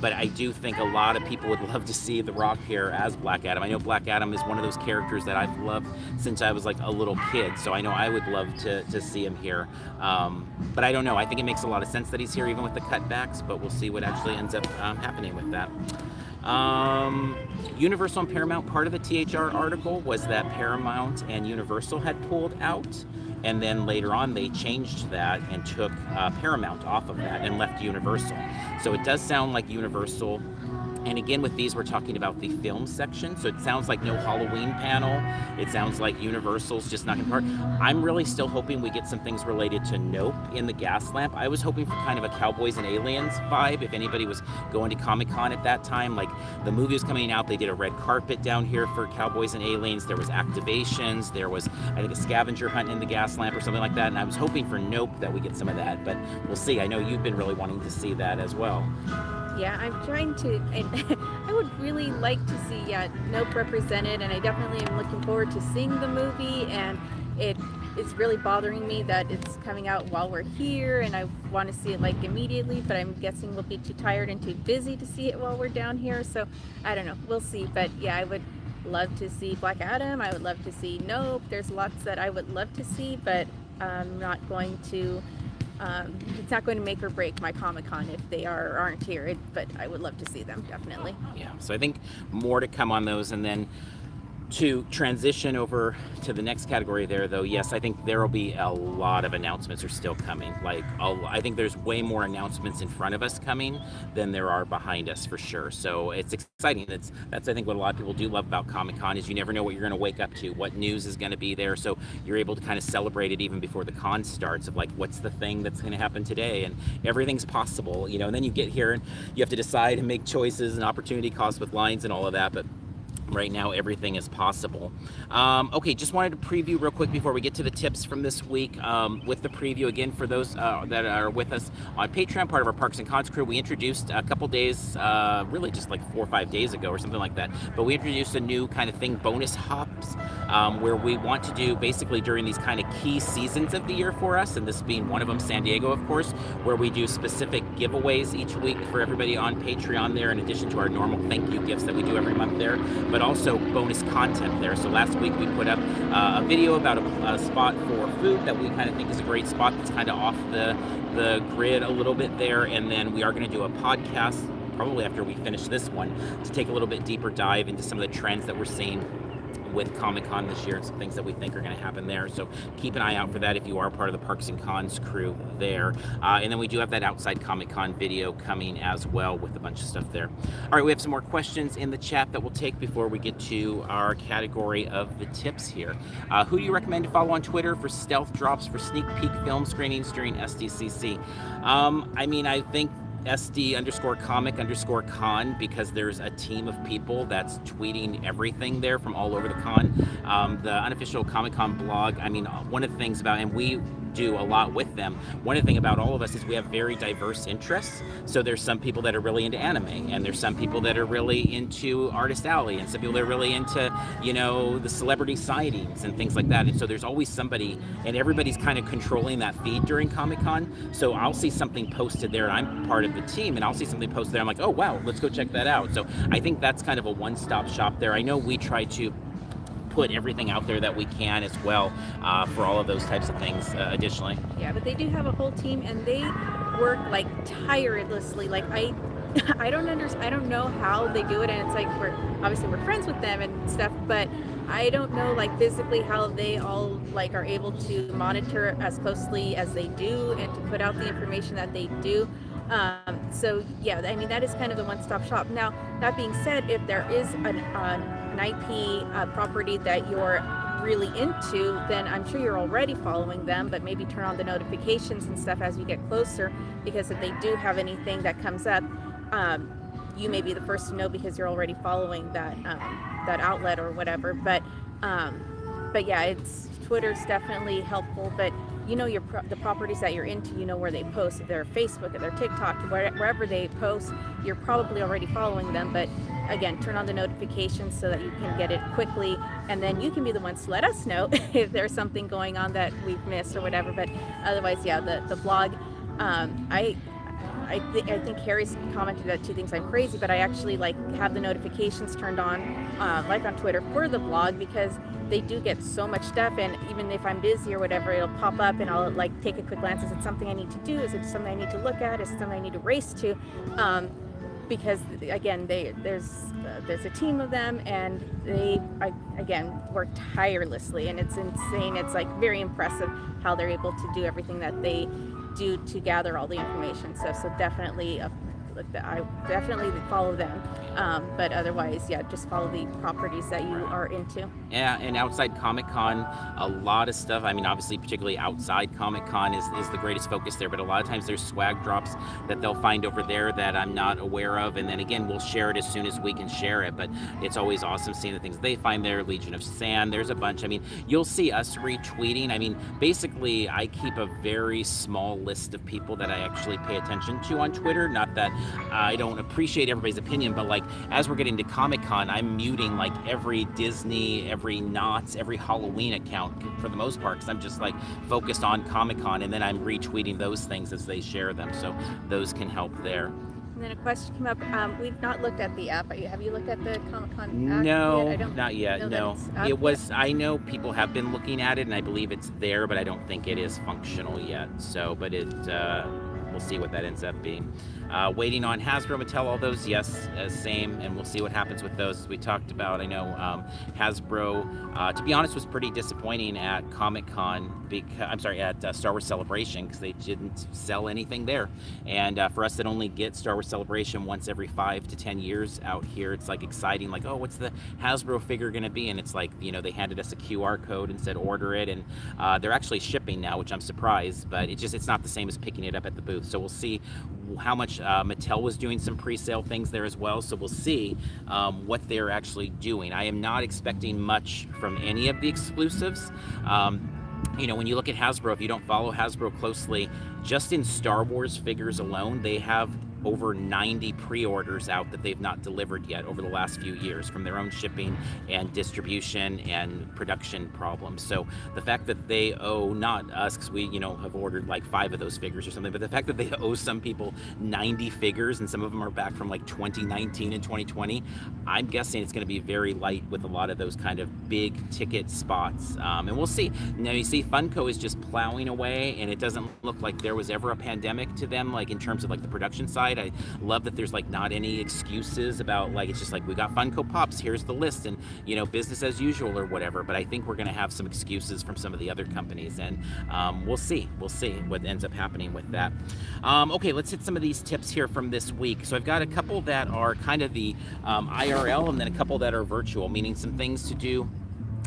But I do think a lot of people would love to see The Rock here as Black Adam. I know Black Adam is one of those characters that I've loved since I was like a little kid, so I know I would love to see him here. But I don't know. I think it makes a lot of sense that he's here, even with the cutbacks, but we'll see what actually ends up happening with that. Universal and Paramount, part of the THR article was that Paramount and Universal had pulled out, and then later on they changed that and took Paramount off of that and left Universal. So it does sound like Universal, and again with these we're talking about the film section, so it sounds like no Halloween panel. It sounds like Universal's just not going to part. I'm really still hoping we get some things related to Nope in the Gaslamp. I was hoping for kind of a Cowboys and Aliens vibe, if anybody was going to Comic-Con at that time. Like the movie was coming out, they did a red carpet down here for Cowboys and Aliens, there was activations, there was I think a scavenger hunt in the Gaslamp or something like that, and I was hoping for Nope that we get some of that, but we'll see. I know you've been really wanting to see that as well. Yeah, I'm trying to, and I would really like to see Nope represented, and I definitely am looking forward to seeing the movie, and it is really bothering me that it's coming out while we're here, and I want to see it like immediately, but I'm guessing we'll be too tired and too busy to see it while we're down here, so I don't know, we'll see. But yeah, I would love to see Black Adam, I would love to see Nope. There's lots that I would love to see, but I'm not going to it's not going to make or break my Comic-Con if they aren't here, but I would love to see them, definitely. Yeah, so I think more to come on those. And then to transition over to the next category there, though, yes, I think there will be a lot of announcements are still coming. Like, I think there's way more announcements in front of us coming than there are behind us, for sure. So it's exciting. That's I think what a lot of people do love about Comic-Con is you never know what you're going to wake up to, what news is going to be there. So you're able to kind of celebrate it even before the con starts, of like, what's the thing that's going to happen today, and everything's possible, and then you get here and you have to decide and make choices and opportunity costs with lines and all of that. But right now everything is possible. Okay, just wanted to preview real quick before we get to the tips from this week. With the preview, again, for those that are with us on Patreon, part of our Parks and Cons crew, we introduced a couple days, really just like 4 or 5 days ago or something like that, but we introduced a new kind of thing, bonus hops, where we want to do basically during these kind of key seasons of the year for us, and this being one of them, San Diego, of course, where we do specific giveaways each week for everybody on Patreon there, in addition to our normal thank you gifts that we do every month there, but also bonus content there. So last week we put up a video about a spot for food that we kind of think is a great spot that's kind of off the grid a little bit there, and then we are going to do a podcast probably after we finish this one to take a little bit deeper dive into some of the trends that we're seeing with Comic-Con this year and some things that we think are going to happen there. So keep an eye out for that if you are part of the Parks and Cons crew there. And then we do have that outside Comic-Con video coming as well with a bunch of stuff there. All right, we have some more questions in the chat that we'll take before we get to our category of the tips here. Who do you recommend to follow on Twitter for stealth drops for sneak peek film screenings during SDCC? I think SD_comic_con, because there's a team of people that's tweeting everything there from all over the con. The unofficial Comic-Con blog, one of the things about, and we do a lot with them, one of the things about all of us is we have very diverse interests. So there's some people that are really into anime, and there's some people that are really into Artist Alley, and some people that are really into, the celebrity sightings and things like that. And so there's always somebody, and everybody's kind of controlling that feed during Comic-Con. So I'll see something posted there, and I'm part of the team, and I'll see something posted there, I'm like, oh wow, let's go check that out. So I think that's kind of a one-stop shop there. I know we try to put everything out there that we can as well for all of those types of things additionally. Yeah, but they do have a whole team, and they work like tirelessly. Like I don't know how they do it, and it's like we're friends with them and stuff, but I don't know like physically how they all like are able to monitor as closely as they do and to put out the information that they do. So yeah, that is kind of the one-stop shop. Now, that being said, if there is an IP property that you're really into, then I'm sure you're already following them, but maybe turn on the notifications and stuff as you get closer, because if they do have anything that comes up, you may be the first to know because you're already following that outlet or whatever. But yeah, it's Twitter's definitely helpful. But you know the properties that you're into, you know where they post. If they're Facebook, if they're TikTok, wherever they post, you're probably already following them. But again, turn on the notifications so that you can get it quickly, and then you can be the ones to let us know if there's something going on that we've missed or whatever. But otherwise, yeah, the blog. I think Harry's commented that 2 things I'm crazy, but I actually like have the notifications turned on, like on Twitter for the blog, because they do get so much stuff, and even if I'm busy or whatever, it'll pop up and I'll like take a quick glance. Is it something I need to do? Is it something I need to look at? Is it something I need to race to? Because again, there's a team of them, and they again work tirelessly, and it's insane. It's like very impressive how they're able to do everything that they do to gather all the information. So definitely, I definitely follow them. But otherwise, yeah, just follow the properties that you are into. Yeah, and outside Comic-Con, a lot of stuff. I mean, obviously, particularly outside Comic-Con is the greatest focus there, but a lot of times there's swag drops that they'll find over there that I'm not aware of, and then again, we'll share it as soon as we can share it, but it's always awesome seeing the things they find there. Legion of Sand, there's a bunch. I mean, you'll see us retweeting. I mean, basically, I keep a very small list of people that I actually pay attention to on Twitter. Not that I don't appreciate everybody's opinion, but like, as we're getting to Comic-Con, I'm muting like every Disney, every Knott's, every Halloween account for the most part, because I'm just like focused on Comic-Con, and then I'm retweeting those things as they share them, so those can help there. And then a question came up. We've not looked at the app. Have you looked at the Comic-Con app? No, not yet. No, it was. I know people have been looking at it, and I believe it's there, but I don't think it is functional yet. So, but it. We'll see what that ends up being. Waiting on Hasbro, Mattel, all those, yes, same, and we'll see what happens with those as we talked about. I know Hasbro, to be honest, was pretty disappointing at Comic-Con, at Star Wars Celebration, because they didn't sell anything there. And for us that only get Star Wars Celebration once every 5 to 10 years out here, it's like exciting, like, oh, what's the Hasbro figure going to be? And it's like, you know, they handed us a QR code and said order it, and they're actually shipping now, which I'm surprised, but it's not the same as picking it up at the booth. So we'll see how much Mattel was doing some pre-sale things there as well, so we'll see what they're actually doing. I am not expecting much from any of the exclusives. You know, when you look at Hasbro, if you don't follow Hasbro closely, just in Star Wars figures alone, they have over 90 pre-orders out that they've not delivered yet over the last few years from their own shipping and distribution and production problems. So the fact that they owe, not us, because we, you know, have ordered like 5 of those figures or something, but the fact that they owe some people 90 figures, and some of them are back from like 2019 and 2020, I'm guessing it's going to be very light with a lot of those kind of big ticket spots. And we'll see. Now you see Funko is just plowing away, and it doesn't look like there was ever a pandemic to them, like in terms of like the production side. I love that there's like not any excuses about like, it's just like, we got Funko Pops, here's the list, and you know, business as usual or whatever. But I think we're going to have some excuses from some of the other companies, and we'll see what ends up happening with that. Okay, let's hit some of these tips here from this week. So I've got a couple that are kind of the IRL, and then a couple that are virtual, meaning some things to do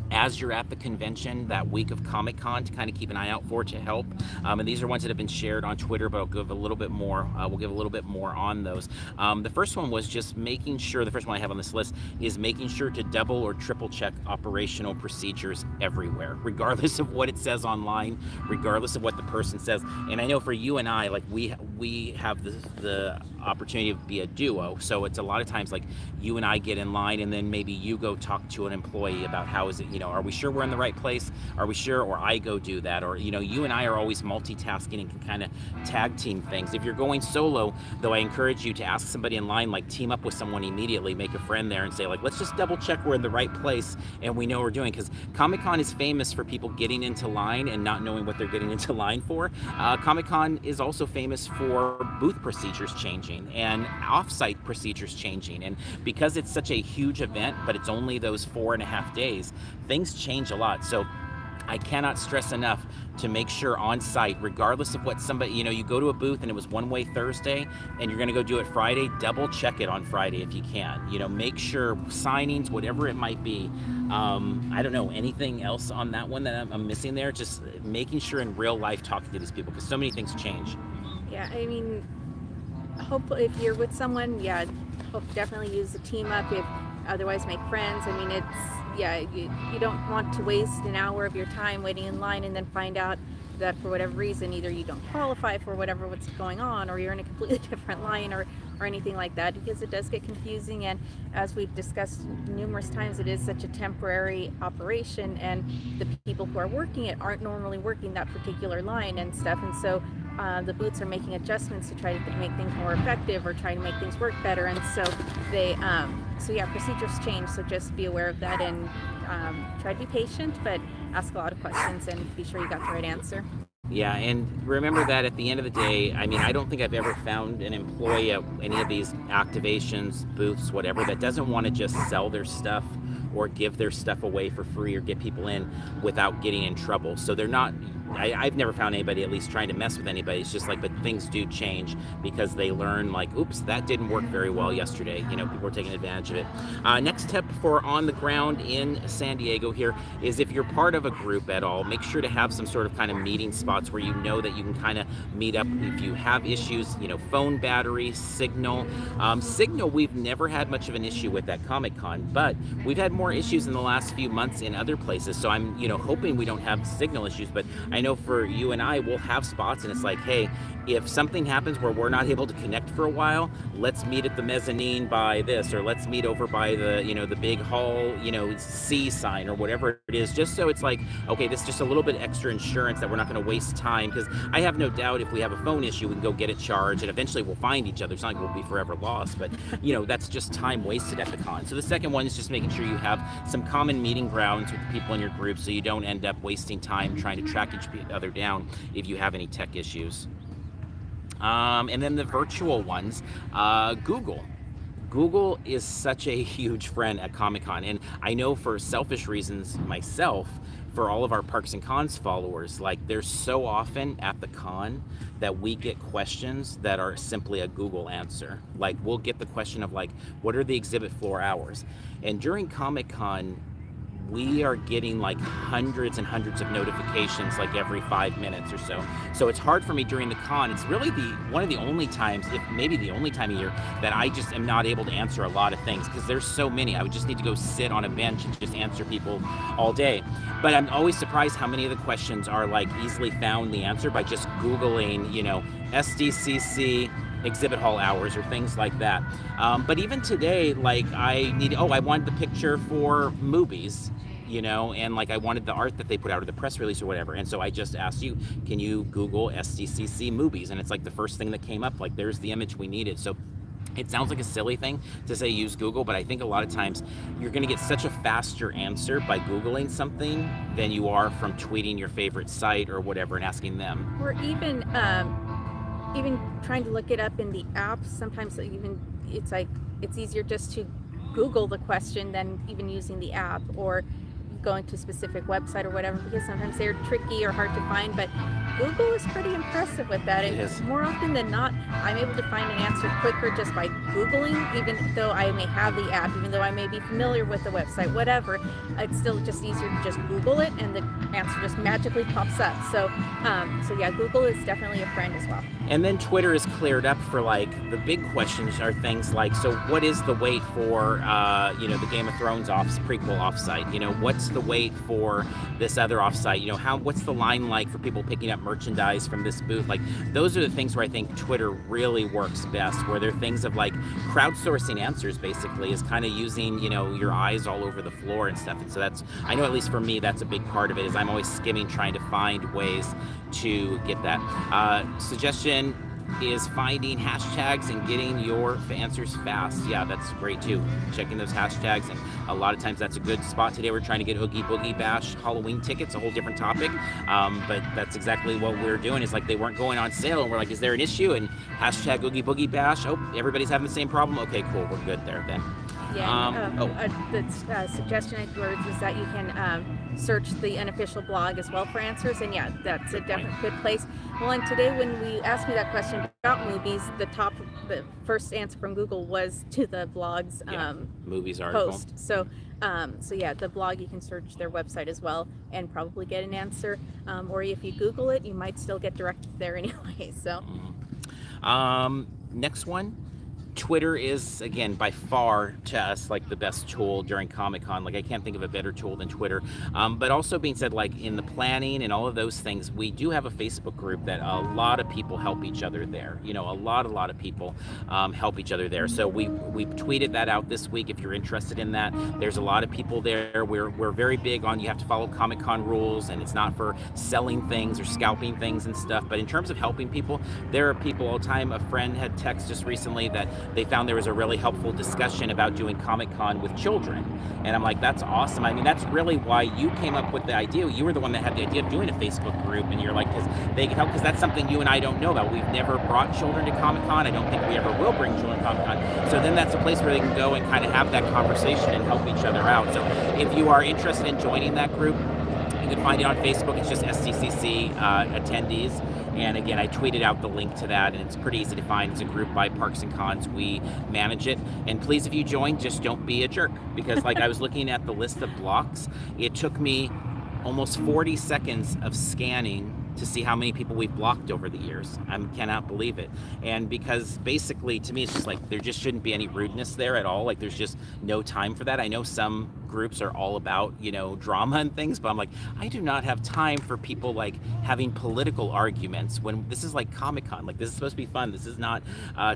as you're at the convention that week of Comic-Con to kind of keep an eye out for, to help. And these are ones that have been shared on Twitter, but I'll give a little bit more. We'll give a little bit more on those. The first one was just making sure, the first one I have on this list is making sure to double or triple check operational procedures everywhere, regardless of what it says online, regardless of what the person says. And I know for you and I, like we have the opportunity to be a duo, so it's a lot of times like you and I get in line, and then maybe you go talk to an employee about how is it, you know, are we sure we're in the right place? Are we sure? Or I go do that. Or, you know, you and I are always multitasking and can kind of tag team things. If you're going solo, though, I encourage you to ask somebody in line, like team up with someone immediately, make a friend there and say like, let's just double check we're in the right place and we know what we're doing. Because Comic-Con is famous for people getting into line and not knowing what they're getting into line for. Comic-Con is also famous for booth procedures changing and off-site procedures changing. And because it's such a huge event, but it's only those 4.5 days, things change a lot. So I cannot stress enough to make sure on site, regardless of what somebody, you know, you go to a booth and it was one way Thursday and you're going to go do it Friday, double check it on Friday if you can. You know, make sure signings, whatever it might be. I don't know, anything else on that one that I'm missing there? Just making sure in real life talking to these people, because so many things change. Yeah, I mean, hopefully if you're with someone, yeah, definitely use a team up. If otherwise, make friends. I mean, you don't want to waste an hour of your time waiting in line and then find out that for whatever reason either you don't qualify for what's going on, or you're in a completely different line, or anything like that, because it does get confusing. And as we've discussed numerous times, it is such a temporary operation, and the people who are working it aren't normally working that particular line and stuff. And so the booths are making adjustments to try to make things more effective or try to make things work better. And so procedures change. So just be aware of that, and try to be patient, but ask a lot of questions and be sure you got the right answer. Yeah, and remember that at the end of the day, I mean, I don't think I've ever found an employee at any of these activations, booths, whatever, that doesn't want to just sell their stuff or give their stuff away for free or get people in without getting in trouble. So they're not, I've never found anybody at least trying to mess with anybody. It's just like, but things do change because they learn like, oops, that didn't work very well yesterday. You know, people are taking advantage of it. Next tip for on the ground in San Diego here is if you're part of a group at all, make sure to have some sort of kind of meeting spots where you know that you can kind of meet up if you have issues, you know, phone battery, signal. Signal, we've never had much of an issue with at Comic-Con, but we've had more issues in the last few months in other places. So I'm, you know, hoping we don't have signal issues, but I know for you and I, we'll have spots and it's like, hey, if something happens where we're not able to connect for a while, let's meet at the mezzanine by this, or let's meet over by the, you know, the big hall, you know, C sign or whatever it is, just so it's like, okay, this is just a little bit extra insurance that we're not going to waste time, because I have no doubt if we have a phone issue, we can go get it charged and eventually we'll find each other. It's not like we'll be forever lost, but you know, that's just time wasted at the con. So the second one is just making sure you have some common meeting grounds with the people in your group so you don't end up wasting time trying to track each other down if you have any tech issues. And then the virtual ones, Google. Google is such a huge friend at Comic-Con, and I know for selfish reasons myself, for all of our Parks and Cons followers, like there's so often at the con that we get questions that are simply a Google answer. Like we'll get the question of like, what are the exhibit floor hours? And during Comic-Con, we are getting like hundreds and hundreds of notifications like every 5 minutes or so. So it's hard for me during the con. It's really one of the only times, if maybe the only time a year, that I just am not able to answer a lot of things because there's so many. I would just need to go sit on a bench and just answer people all day. But I'm always surprised how many of the questions are like easily found the answer by just Googling, you know, SDCC exhibit hall hours or things like that. But even today, like I wanted the picture for movies, you know, and like I wanted the art that they put out or the press release or whatever. And so I just asked you, can you Google SDCC movies? And it's like the first thing that came up, like there's the image we needed. So it sounds like a silly thing to say use Google, but I think a lot of times you're going to get such a faster answer by Googling something than you are from tweeting your favorite site or whatever and asking them. Or even trying to look it up in the app. Sometimes even it's easier just to Google the question than even using the app or going to a specific website or whatever, because sometimes they're tricky or hard to find. But Google is pretty impressive with that. It is. More often than not, I'm able to find an answer quicker just by Googling, even though I may have the app, even though I may be familiar with the website, whatever. It's still just easier to just Google it and the answer just magically pops up. So yeah, Google is definitely a friend as well. And then Twitter is cleared up for like the big questions are things like, so what is the wait for you know, the Game of Thrones prequel offsite? You know, what's the wait for this other offsite? You know, what's the line like for people picking up merchandise from this booth? Like those are the things where I think Twitter really works best, where there are things of like crowdsourcing answers basically is kind of using, you know, your eyes all over the floor and stuff. And so that's, I know at least for me, that's a big part of it, is I'm always skimming trying to find ways to get that. Suggestion is finding hashtags and getting your answers fast. Yeah, that's great too. Checking those hashtags, and a lot of times that's a good spot. Today we're trying to get Oogie Boogie Bash Halloween tickets, a whole different topic. But that's exactly what we're doing, is like they weren't going on sale and we're like, is there an issue? And hashtag Oogie Boogie Bash. Oh, everybody's having the same problem. Okay, cool, we're good there then. Yeah, the suggestion afterwards is that you can search the unofficial blog as well for answers, and yeah, that's a definitely good place. Well, and today when we asked me that question about movies, the first answer from Google was to the blog's movies article post. So yeah, the blog, you can search their website as well and probably get an answer. Or if you Google it, you might still get directed there anyway. So. Next one, Twitter is, again, by far to us like the best tool during Comic-Con. Like, I can't think of a better tool than Twitter. But also being said, like in the planning and all of those things, we do have a Facebook group that a lot of people help each other there. You know, a lot of people help each other there. So we tweeted that out this week if you're interested in that. There's a lot of people there. We're very big on you have to follow Comic-Con rules, and it's not for selling things or scalping things and stuff. But in terms of helping people, there are people all the time. A friend had texted just recently that they found there was a really helpful discussion about doing Comic-Con with children. And I'm like, that's awesome. I mean, that's really why you came up with the idea. You were the one that had the idea of doing a Facebook group, and you're like, because they can help, because that's something you and I don't know about. We've never brought children to Comic-Con. I don't think we ever will bring children to Comic-Con. So then that's a place where they can go and kind of have that conversation and help each other out. So if you are interested in joining that group, you can find it on Facebook. It's just SDCC attendees. And again, I tweeted out the link to that, and it's pretty easy to find. It's a group by Parks and Cons. We manage it. And please, if you join, just don't be a jerk. Because like I was looking at the list of blocks, it took me almost 40 seconds of scanning to see how many people we've blocked over the years. I cannot believe it. And because basically, to me, it's just like there just shouldn't be any rudeness there at all. Like there's just no time for that. I know some groups are all about, you know, drama and things, but I'm like, I do not have time for people like having political arguments when this is like Comic-Con. Like this is supposed to be fun. This is not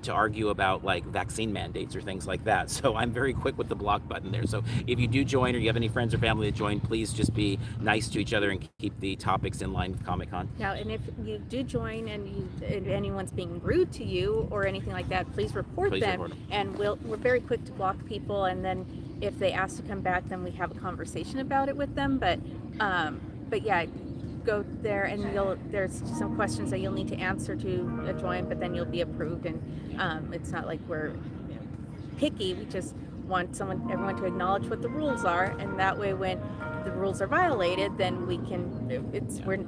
to argue about like vaccine mandates or things like that. So I'm very quick with the block button there. So if you do join, or you have any friends or family that join, please just be nice to each other and keep the topics in line with Comic-Con. Now, and if you do join and anyone's being rude to you or anything like that, please report them. And we're very quick to block people, and then if they ask to come back, then we have a conversation about it with them. But yeah, go there, and there's some questions that you'll need to answer to join, but then you'll be approved. And it's not like we're picky. We just want everyone to acknowledge what the rules are, and that way when the rules are violated, then we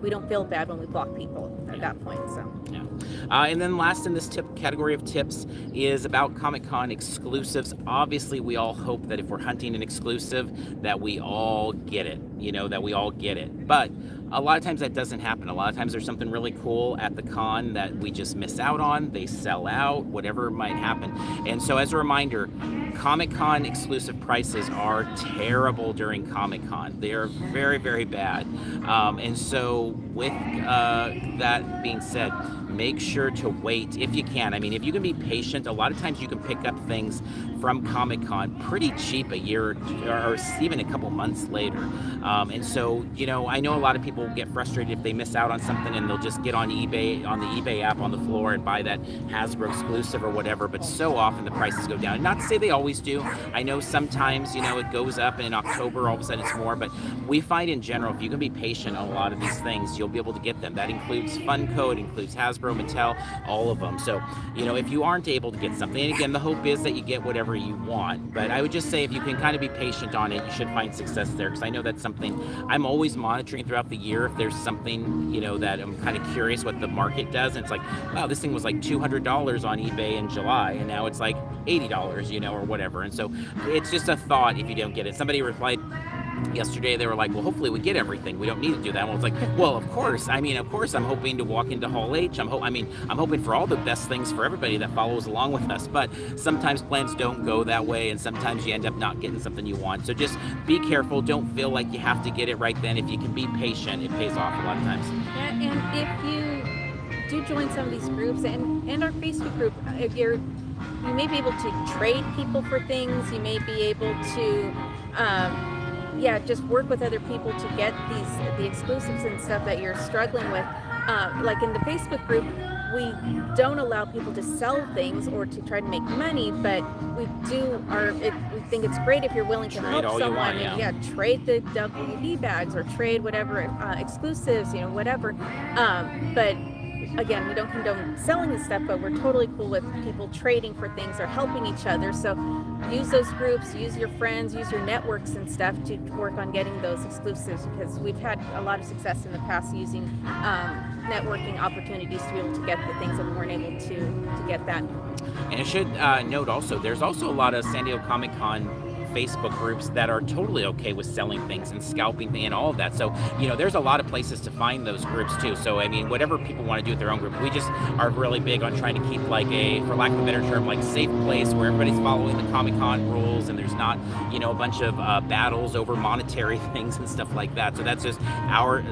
don't feel bad when we block people at that point. So yeah. And then last in this category of tips is about Comic-Con exclusives. Obviously, we all hope that if we're hunting an exclusive, that we all get it. You know, that we all get it. But a lot of times that doesn't happen. A lot of times there's something really cool at the con that we just miss out on. They sell out, whatever might happen. And so as a reminder, Comic-Con exclusive prices are terrible during Comic-Con. They are very, very bad. And so with that being said, make sure to wait if you can. I mean, if you can be patient, a lot of times you can pick up things from Comic-Con pretty cheap a year or even a couple months later. And so, you know, I know a lot of people get frustrated if they miss out on something, and they'll just get on eBay, on the eBay app on the floor, and buy that Hasbro exclusive or whatever, but so often the prices go down. Not to say they always do. I know sometimes, you know, it goes up, and in October all of a sudden it's more, but we find in general, if you can be patient on a lot of these things, you'll be able to get them. That includes Funko, it includes Hasbro, Mattel, all of them. So, you know, if you aren't able to get something, and again, the hope is that you get whatever you want, but I would just say if you can kind of be patient on it, you should find success there, because I know that's something I'm always monitoring throughout the year. If there's something, you know, that I'm kind of curious what the market does, and it's like, wow, this thing was like $200 on eBay in July, and now it's like $80, you know, or whatever. And so it's just a thought if you don't get it. Somebody replied yesterday, they were like, well, hopefully we get everything. We don't need to do that. Well, it's like, well, of course. I mean, of course, I'm hoping to walk into Hall H. I'm hoping for all the best things for everybody that follows along with us. But sometimes plans don't go that way, and sometimes you end up not getting something you want. So just be careful. Don't feel like you have to get it right then. If you can be patient, it pays off a lot of times. Yeah, and if you do join some of these groups and our Facebook group, you may be able to trade people for things. You may be able to just work with other people to get the exclusives and stuff that you're struggling with. Like in the Facebook group, we don't allow people to sell things or to try to make money, but we think it's great if you're willing to help someone. Trade the WB bags or trade whatever exclusives, you know, whatever. But again, we don't condone selling this stuff, but we're totally cool with people trading for things or helping each other. So use those groups, use your friends, use your networks and stuff to work on getting those exclusives, because we've had a lot of success in the past using networking opportunities to be able to get the things that we weren't able to get that. And I should note also, there's also a lot of San Diego Comic-Con Facebook groups that are totally okay with selling things and scalping and all of that. So, there's a lot of places to find those groups too. So, I mean, whatever people want to do with their own group, we just are really big on trying to keep like for lack of a better term, like safe place where everybody's following the Comic-Con rules and there's not, a bunch of battles over monetary things and stuff like that. So that's just our,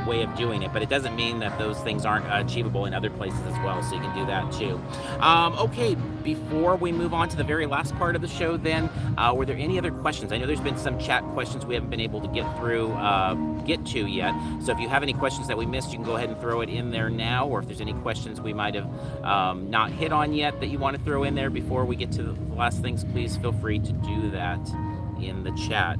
way of doing it, but it doesn't mean that those things aren't achievable in other places as well, so you can do that too. Okay, before we move on to the very last part of the show then, were there any other questions? I know there's been some chat questions we haven't been able to get to yet, so if you have any questions that we missed, you can go ahead and throw it in there now, or if there's any questions we might have not hit on yet that you want to throw in there before we get to the last things, please feel free to do that in the chat.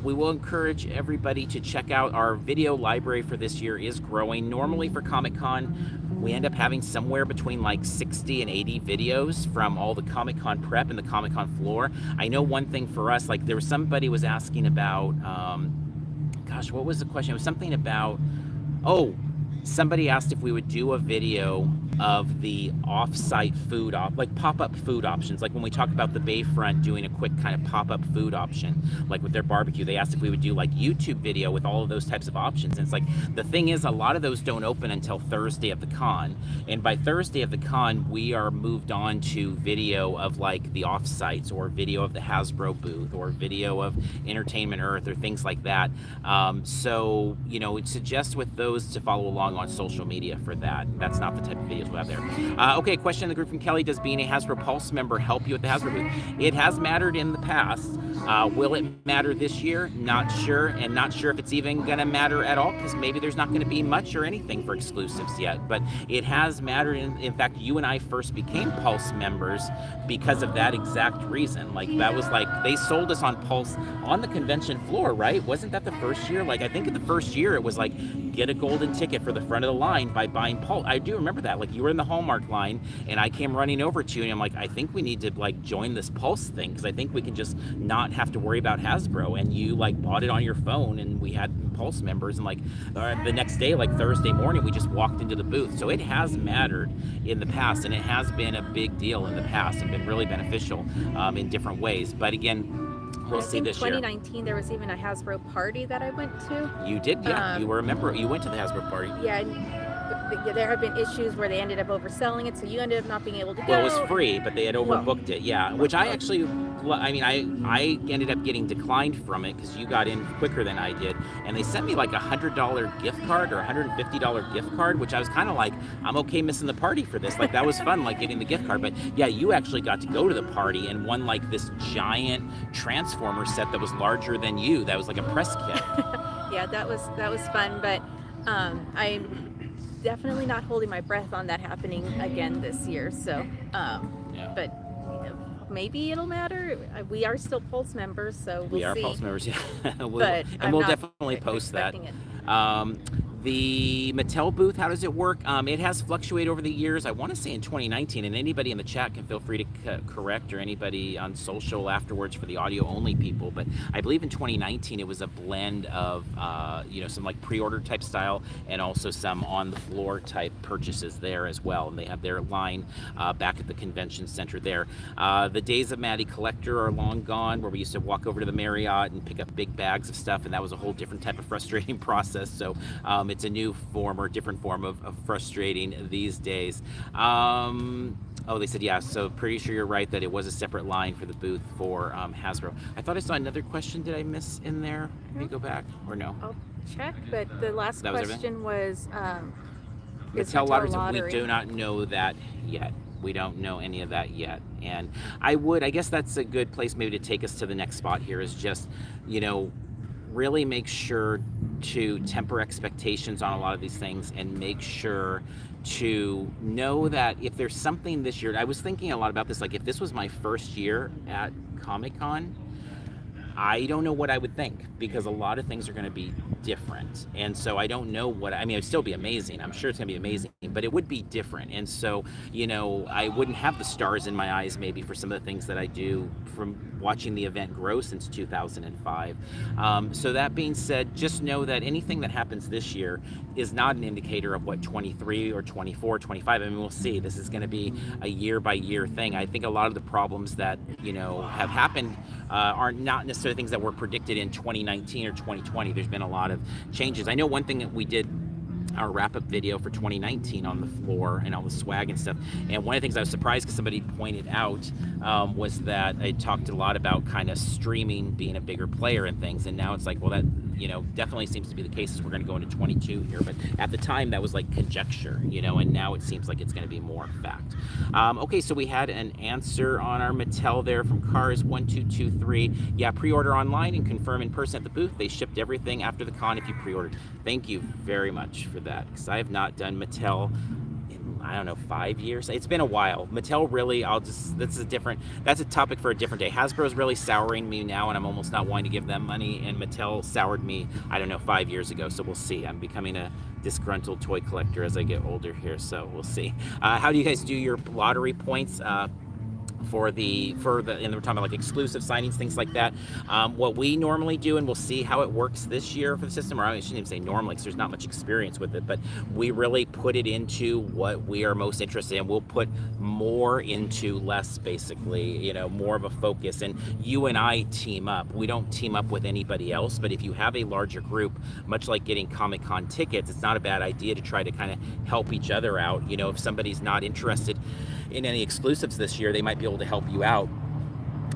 We will encourage everybody to check out our video library for this year is growing. Normally for Comic-Con, we end up having somewhere between like 60 and 80 videos from all the Comic-Con prep and the Comic-Con floor. I know one thing for us, like there was somebody was asking about, gosh, what was the question? It was something about, somebody asked if we would do a video of the off-site food like pop-up food options, like when we talk about the Bayfront doing a quick kind of pop-up food option, like with their barbecue. They asked if we would do like YouTube video with all of those types of options. And it's like, the thing is, a lot of those don't open until Thursday of the con, and by Thursday of the con we are moved on to video of like the off-sites, or video of the Hasbro booth, or video of Entertainment Earth, or things like that. So it suggests with those to follow along on social media for that. That's not the type of videos we'll have there. Okay, question in the group from Kelly: does being a Hasbro Pulse member help you at the Hasbro booth? It has mattered in the past. Will it matter this year? Not sure, and not sure if it's even going to matter at all, because maybe there's not going to be much or anything for exclusives yet. But it has mattered. In fact, you and I first became Pulse members because of that exact reason. Like, that was like, they sold us on Pulse on the convention floor, right? Wasn't that the first year? Like, I think in the first year it was like, get a golden ticket for the front of the line by buying Pulse. I do remember that. Like, you were in the Hallmark line and I came running over to you and I'm like, I think we need to like join this Pulse thing, because I think we can just not have to worry about Hasbro. And you like bought it on your phone, and we had Pulse members, and like the next day, like Thursday morning, we just walked into the booth. So it has mattered in the past, and it has been a big deal in the past and been really beneficial in different ways. But again, we'll see this year. 2019, there was even a Hasbro party that I went to. You did, yeah. You were a member. You went to the Hasbro party. Yeah. There have been issues where they ended up overselling it, so you ended up not being able to go. Well, it was free, but they had overbooked it, yeah. Which I actually, I ended up getting declined from it because you got in quicker than I did, and they sent me like $100 gift card or $150 gift card, which I was kind of like, I'm okay missing the party for this. Like, that was fun, like getting the gift card. But yeah, you actually got to go to the party and won like this giant Transformer set that was larger than you. That was like a press kit. Yeah, that was fun, but I'm definitely not holding my breath on that happening again this year. So, yeah. But maybe it'll matter. We are still Pulse members, so we'll see. We are Pulse members, yeah. But we'll definitely post that. The Mattel booth, how does it work? It has fluctuated over the years. I want to say in 2019, and anybody in the chat can feel free to correct, or anybody on social afterwards for the audio only people. But I believe in 2019 it was a blend of some like pre-order type style and also some on the floor type purchases there as well. And they have their line back at the convention center there. The days of Maddie Collector are long gone, where we used to walk over to the Marriott and pick up big bags of stuff, and that was a whole different type of frustrating process. So it's a new form, or different form of frustrating these days. They said, yeah, so pretty sure you're right that it was a separate line for the booth for Hasbro. I thought I saw another question. Did I miss in there? Let me go back, or no? I'll check, but the last question was Mattel Lottery. We do not know that yet. We don't know any of that yet. And I guess that's a good place maybe to take us to the next spot here, is just, really make sure to temper expectations on a lot of these things, and make sure to know that if there's something this year, I was thinking a lot about this, like if this was my first year at Comic-Con, I don't know what I would think, because a lot of things are going to be different. And so I don't know what, I mean, it'd still be amazing. I'm sure it's going to be amazing, but it would be different. And so, I wouldn't have the stars in my eyes maybe for some of the things that I do from watching the event grow since 2005. So that being said, just know that anything that happens this year is not an indicator of what 23 or 24, 25, I mean, we'll see. This is going to be a year by year thing. I think a lot of the problems that, have happened are not necessarily things that were predicted in 2019 or 2020. There's been a lot of changes. I know one thing that we did our wrap-up video for 2019 on the floor and all the swag and stuff, and one of the things I was surprised because somebody pointed out was that I talked a lot about kind of streaming being a bigger player in things, and now it's like, well, that definitely seems to be the case as we're going to go into 22 here, but at the time that was like conjecture, and now it seems like it's going to be more fact. Okay, so we had an answer on our Mattel there from Cars1223. Yeah, pre-order online and confirm in person at the booth. They shipped everything after the con if you pre-ordered. Thank you very much for that, because I have not done Mattel in, I don't know, 5 years. It's been a while. Mattel really, that's a topic for a different day. Hasbro's really souring me now, and I'm almost not wanting to give them money, and Mattel soured me, I don't know, 5 years ago, so we'll see. I'm becoming a disgruntled toy collector as I get older here, so we'll see. How do you guys do your lottery points? And we're talking about like exclusive signings, things like that. What we normally do, and we'll see how it works this year for the system, or I shouldn't even say normally because there's not much experience with it, but we really put it into what we are most interested in. We'll put more into less, basically, more of a focus, and you and I team up. We don't team up with anybody else, but if you have a larger group, much like getting Comic-Con tickets, it's not a bad idea to try to kind of help each other out. If somebody's not interested in any exclusives this year, they might be able to help you out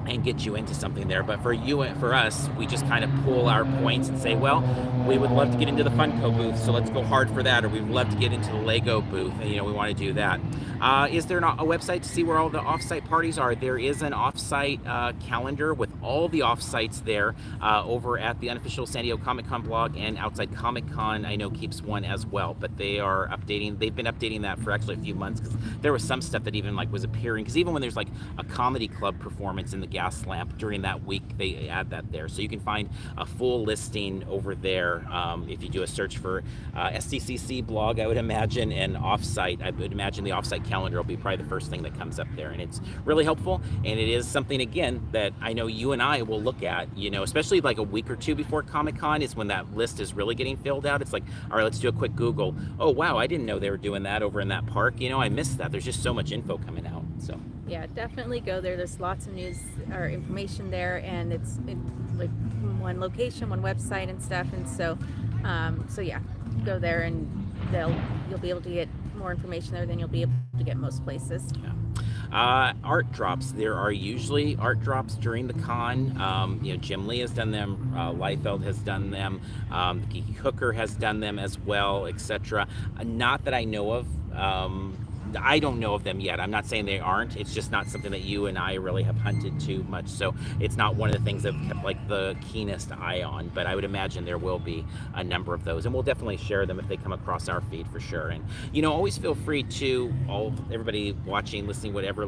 and get you into something there. But for you and for us, we just kind of pull our points and say, well, we would love to get into the Funko booth, so let's go hard for that, or we'd love to get into the Lego booth, and we want to do that. Is there not a website to see where all the offsite parties are? There is an offsite calendar with all the offsites there over at the unofficial San Diego Comic-Con blog, and Outside Comic-Con I know keeps one as well, but they've been updating that for actually a few months, because there was some stuff that even was appearing, because even when there's a comedy club performance in the Gas Lamp during that week, they add that there, so you can find a full listing over there if you do a search for SDCC blog, I would imagine, and offsite. I would imagine the offsite calendar will be probably the first thing that comes up there, and it's really helpful, and it is something, again, that I know you and I will look at, especially like a week or two before Comic-Con is when that list is really getting filled out. It's like, all right, let's do a quick Google. Oh wow, I didn't know they were doing that over in that park. I missed that. There's just so much info coming out. So yeah, definitely go there. There's lots of news or information there, and it's like one location, one website and stuff, and so yeah, go there, and you'll be able to get more information there than you'll be able to get most places. Yeah. Art drops. There are usually art drops during the con. Jim Lee has done them. Liefeld has done them. The Geeky Hooker has done them as well, etc. Not that I know of. I don't know of them yet. I'm not saying they aren't. It's just not something that you and I really have hunted too much. So it's not one of the things I've kept the keenest eye on. But I would imagine there will be a number of those, and we'll definitely share them if they come across our feed for sure. And always feel free to everybody watching, listening, whatever.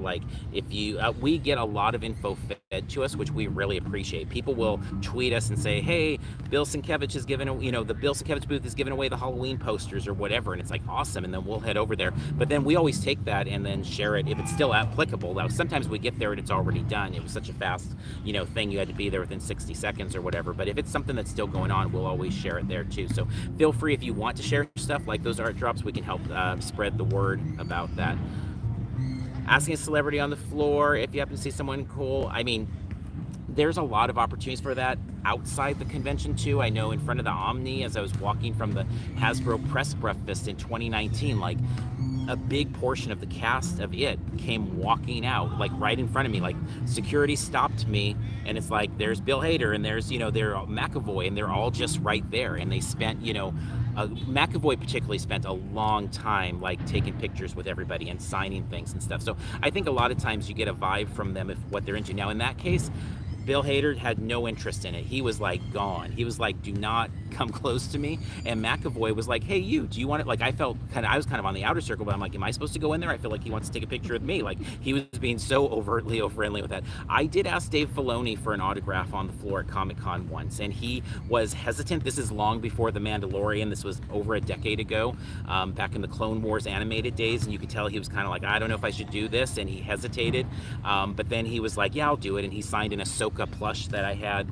If you we get a lot of info fed to us, which we really appreciate. People will tweet us and say, "Hey, Bill Sienkiewicz is giving the Bill Sienkiewicz booth is giving away the Halloween posters or whatever," and it's like awesome. And then we'll head over there. But then we always take that and then share it if it's still applicable. Now, sometimes we get there and it's already done. It was such a fast, thing, you had to be there within 60 seconds or whatever. But if it's something that's still going on, we'll always share it there too. So feel free, if you want to share stuff like those art drops, we can help spread the word about that. Asking a celebrity on the floor if you happen to see someone cool. I mean, there's a lot of opportunities for that outside the convention too. I know in front of the Omni, as I was walking from the Hasbro press breakfast in 2019, a big portion of the cast of it came walking out, right in front of me. Security stopped me, and it's there's Bill Hader, and there's they're McAvoy, and they're all just right there. And they spent McAvoy particularly spent a long time taking pictures with everybody and signing things and stuff. So I think a lot of times you get a vibe from them if what they're into. Now in that case, Bill Hader had no interest in it. He was like gone. He was like, do not come close to me. And McAvoy was like, hey, do you want it? Like, I was kind of on the outer circle, but I'm like, am I supposed to go in there? I feel like he wants to take a picture with me. Like, he was being so overtly friendly with that. I did ask Dave Filoni for an autograph on the floor at Comic-Con once, and he was hesitant. This is long before The Mandalorian. This was over a decade ago, back in the Clone Wars animated days, and you could tell he was kind of like, I don't know if I should do this, and he hesitated. But then he was like, yeah, I'll do it, and he signed an Ahsoka plush that I had,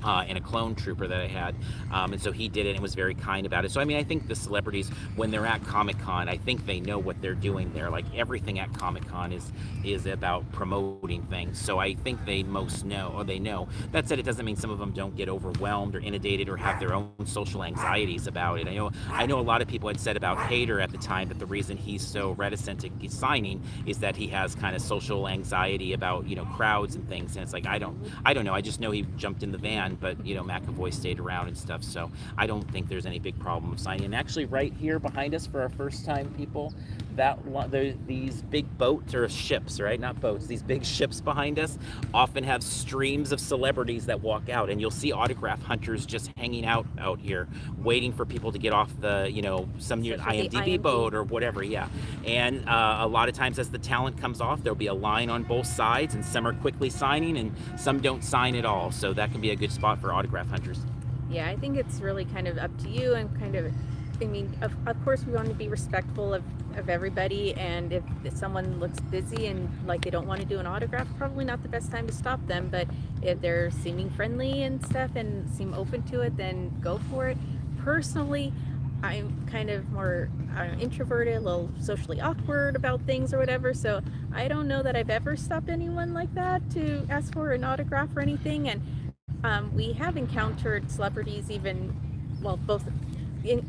and a clone trooper that I had, and so he did it and was very kind about it. So I mean, I think the celebrities, when they're at Comic-Con, I think they know what they're doing there. Like, everything at Comic-Con is about promoting things, so I think they most know, or they know. That said, it doesn't mean some of them don't get overwhelmed or inundated or have their own social anxieties about it. I know a lot of people had said about Hader at the time that the reason he's so reticent to signing is that he has kind of social anxiety about, crowds and things, and it's like, I don't know. I just know he jumped in the van, but McAvoy stayed around and stuff, so I don't think there's any big problem of signing. And actually, right here behind us, for our first time people, these big boats, or ships, right? Not boats. These big ships behind us often have streams of celebrities that walk out, and you'll see autograph hunters just hanging out here, waiting for people to get off the, some new IMDb boat or whatever. Yeah, and a lot of times as the talent comes off, there'll be a line on both sides, and some are quickly signing, and some don't sign at all. So that can be a good spot for autograph hunters. Yeah, I think it's really kind of up to you, and kind of, I mean, of course we want to be respectful of everybody, and if someone looks busy and like they don't want to do an autograph, probably not the best time to stop them. But if they're seeming friendly and stuff and seem open to it, then go for it. Personally, I'm kind of more introverted, a little socially awkward about things or whatever, so I don't know that I've ever stopped anyone like that to ask for an autograph or anything. And we have encountered celebrities, even, well, both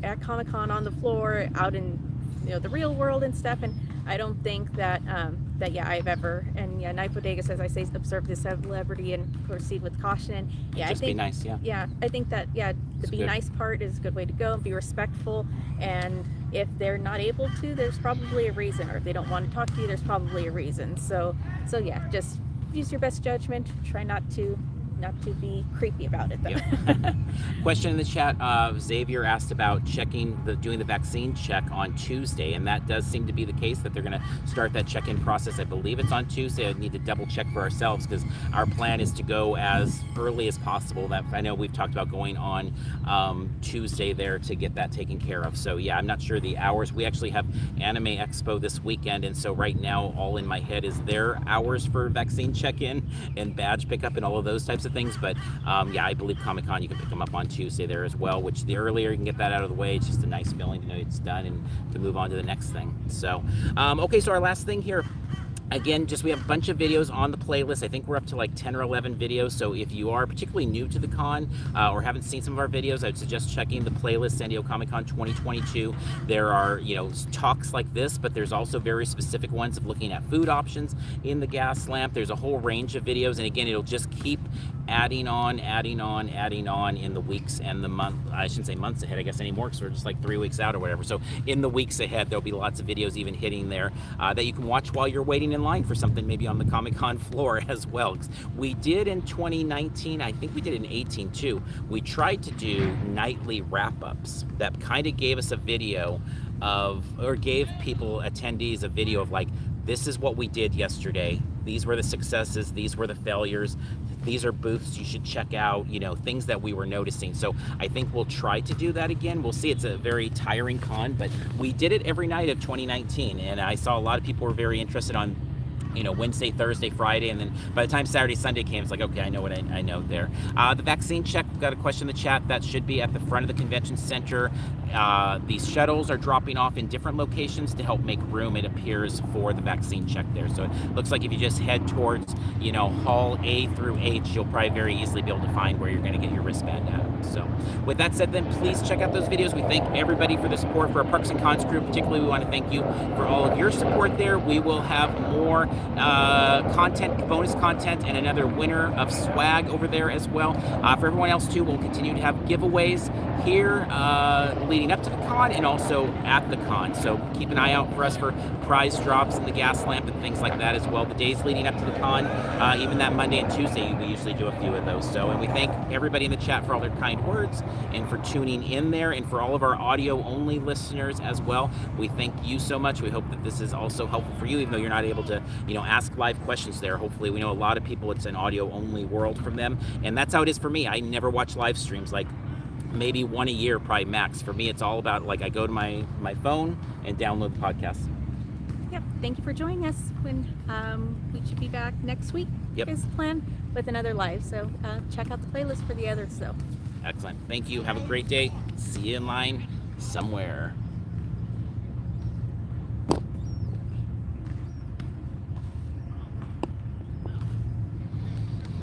at Comic-Con, on the floor, out in the real world and stuff, and I don't think that I've ever, and Night Bodegas, as I say, observe the celebrity and proceed with caution. And I think be nice. Yeah, I think that the be nice part is a good way to go, and be respectful. And if they're not able to, there's probably a reason, or if they don't want to talk to you, there's probably a reason. So yeah, just use your best judgment. Try not to be creepy about it, though. Yep. Question in the chat, Xavier asked about doing the vaccine check on Tuesday, and that does seem to be the case, that they're going to start that check-in process. I believe it's on Tuesday. I need to double check for ourselves, because our plan is to go as early as possible. That I know we've talked about going on Tuesday there to get that taken care of. So yeah, I'm not sure the hours. We actually have Anime Expo this weekend, and so right now all in my head is their hours for vaccine check-in and badge pickup and all of those types of things. But yeah, I believe Comic-Con, you can pick them up on Tuesday there as well, which the earlier you can get that out of the way, it's just a nice feeling to know it's done and to move on to the next thing. So okay, so our last thing here, again, we have a bunch of videos on the playlist. I think we're up to like 10 or 11 videos. So if you are particularly new to the con or haven't seen some of our videos, I would suggest checking the playlist, San Diego Comic-Con 2022. There are, talks like this, but there's also very specific ones of looking at food options in the gas lamp. There's a whole range of videos. And again, it'll just keep adding on in the weeks and the month. I shouldn't say months ahead, I guess, anymore, because we're just like 3 weeks out or whatever. So in the weeks ahead, there'll be lots of videos even hitting there that you can watch while you're waiting in line for something, maybe on the Comic-Con floor as well. We did in 2019, I think we did in 18 too, we tried to do nightly wrap-ups that kind of gave us a video gave people, attendees, a video of like, this is what we did yesterday, these were the successes, these were the failures, these are booths you should check out, things that we were noticing. So I think we'll try to do that again. We'll see. It's a very tiring con, but we did it every night of 2019, and I saw a lot of people were very interested on Wednesday, Thursday, Friday, and then by the time Saturday, Sunday came, it's like, okay, I know what I know there. The vaccine check, we've got a question in the chat. That should be at the front of the convention center. These shuttles are dropping off in different locations to help make room, it appears, for the vaccine check there. So it looks like if you just head towards, hall A through H, you'll probably very easily be able to find where you're going to get your wristband at. So with that said, then please check out those videos. We thank everybody for the support for our Parks and Cons crew. Particularly, we want to thank you for all of your support there. We will have more bonus content, and another winner of swag over there as well. For everyone else too, we'll continue to have giveaways here leading up to the con and also at the con. So keep an eye out for us for prize drops and the gas lamp and things like that as well. The days leading up to the con, even that Monday and Tuesday, we usually do a few of those. So, and we thank everybody in the chat for all their kind words and for tuning in there, and for all of our audio only listeners as well. We thank you so much. We hope that this is also helpful for you, even though you're not able to, ask live questions there. Hopefully, we know a lot of people, it's an audio only world from them, and that's how it is for me. I never watch live streams, like maybe one a year, probably max. For me, it's all about, like, I go to my phone and download the podcast. Yep. Thank you for joining us. When we should be back next week. Yep. Is the plan with another live. So check out the playlist for the others. So. Excellent. Thank you. Have a great day. See you in line somewhere.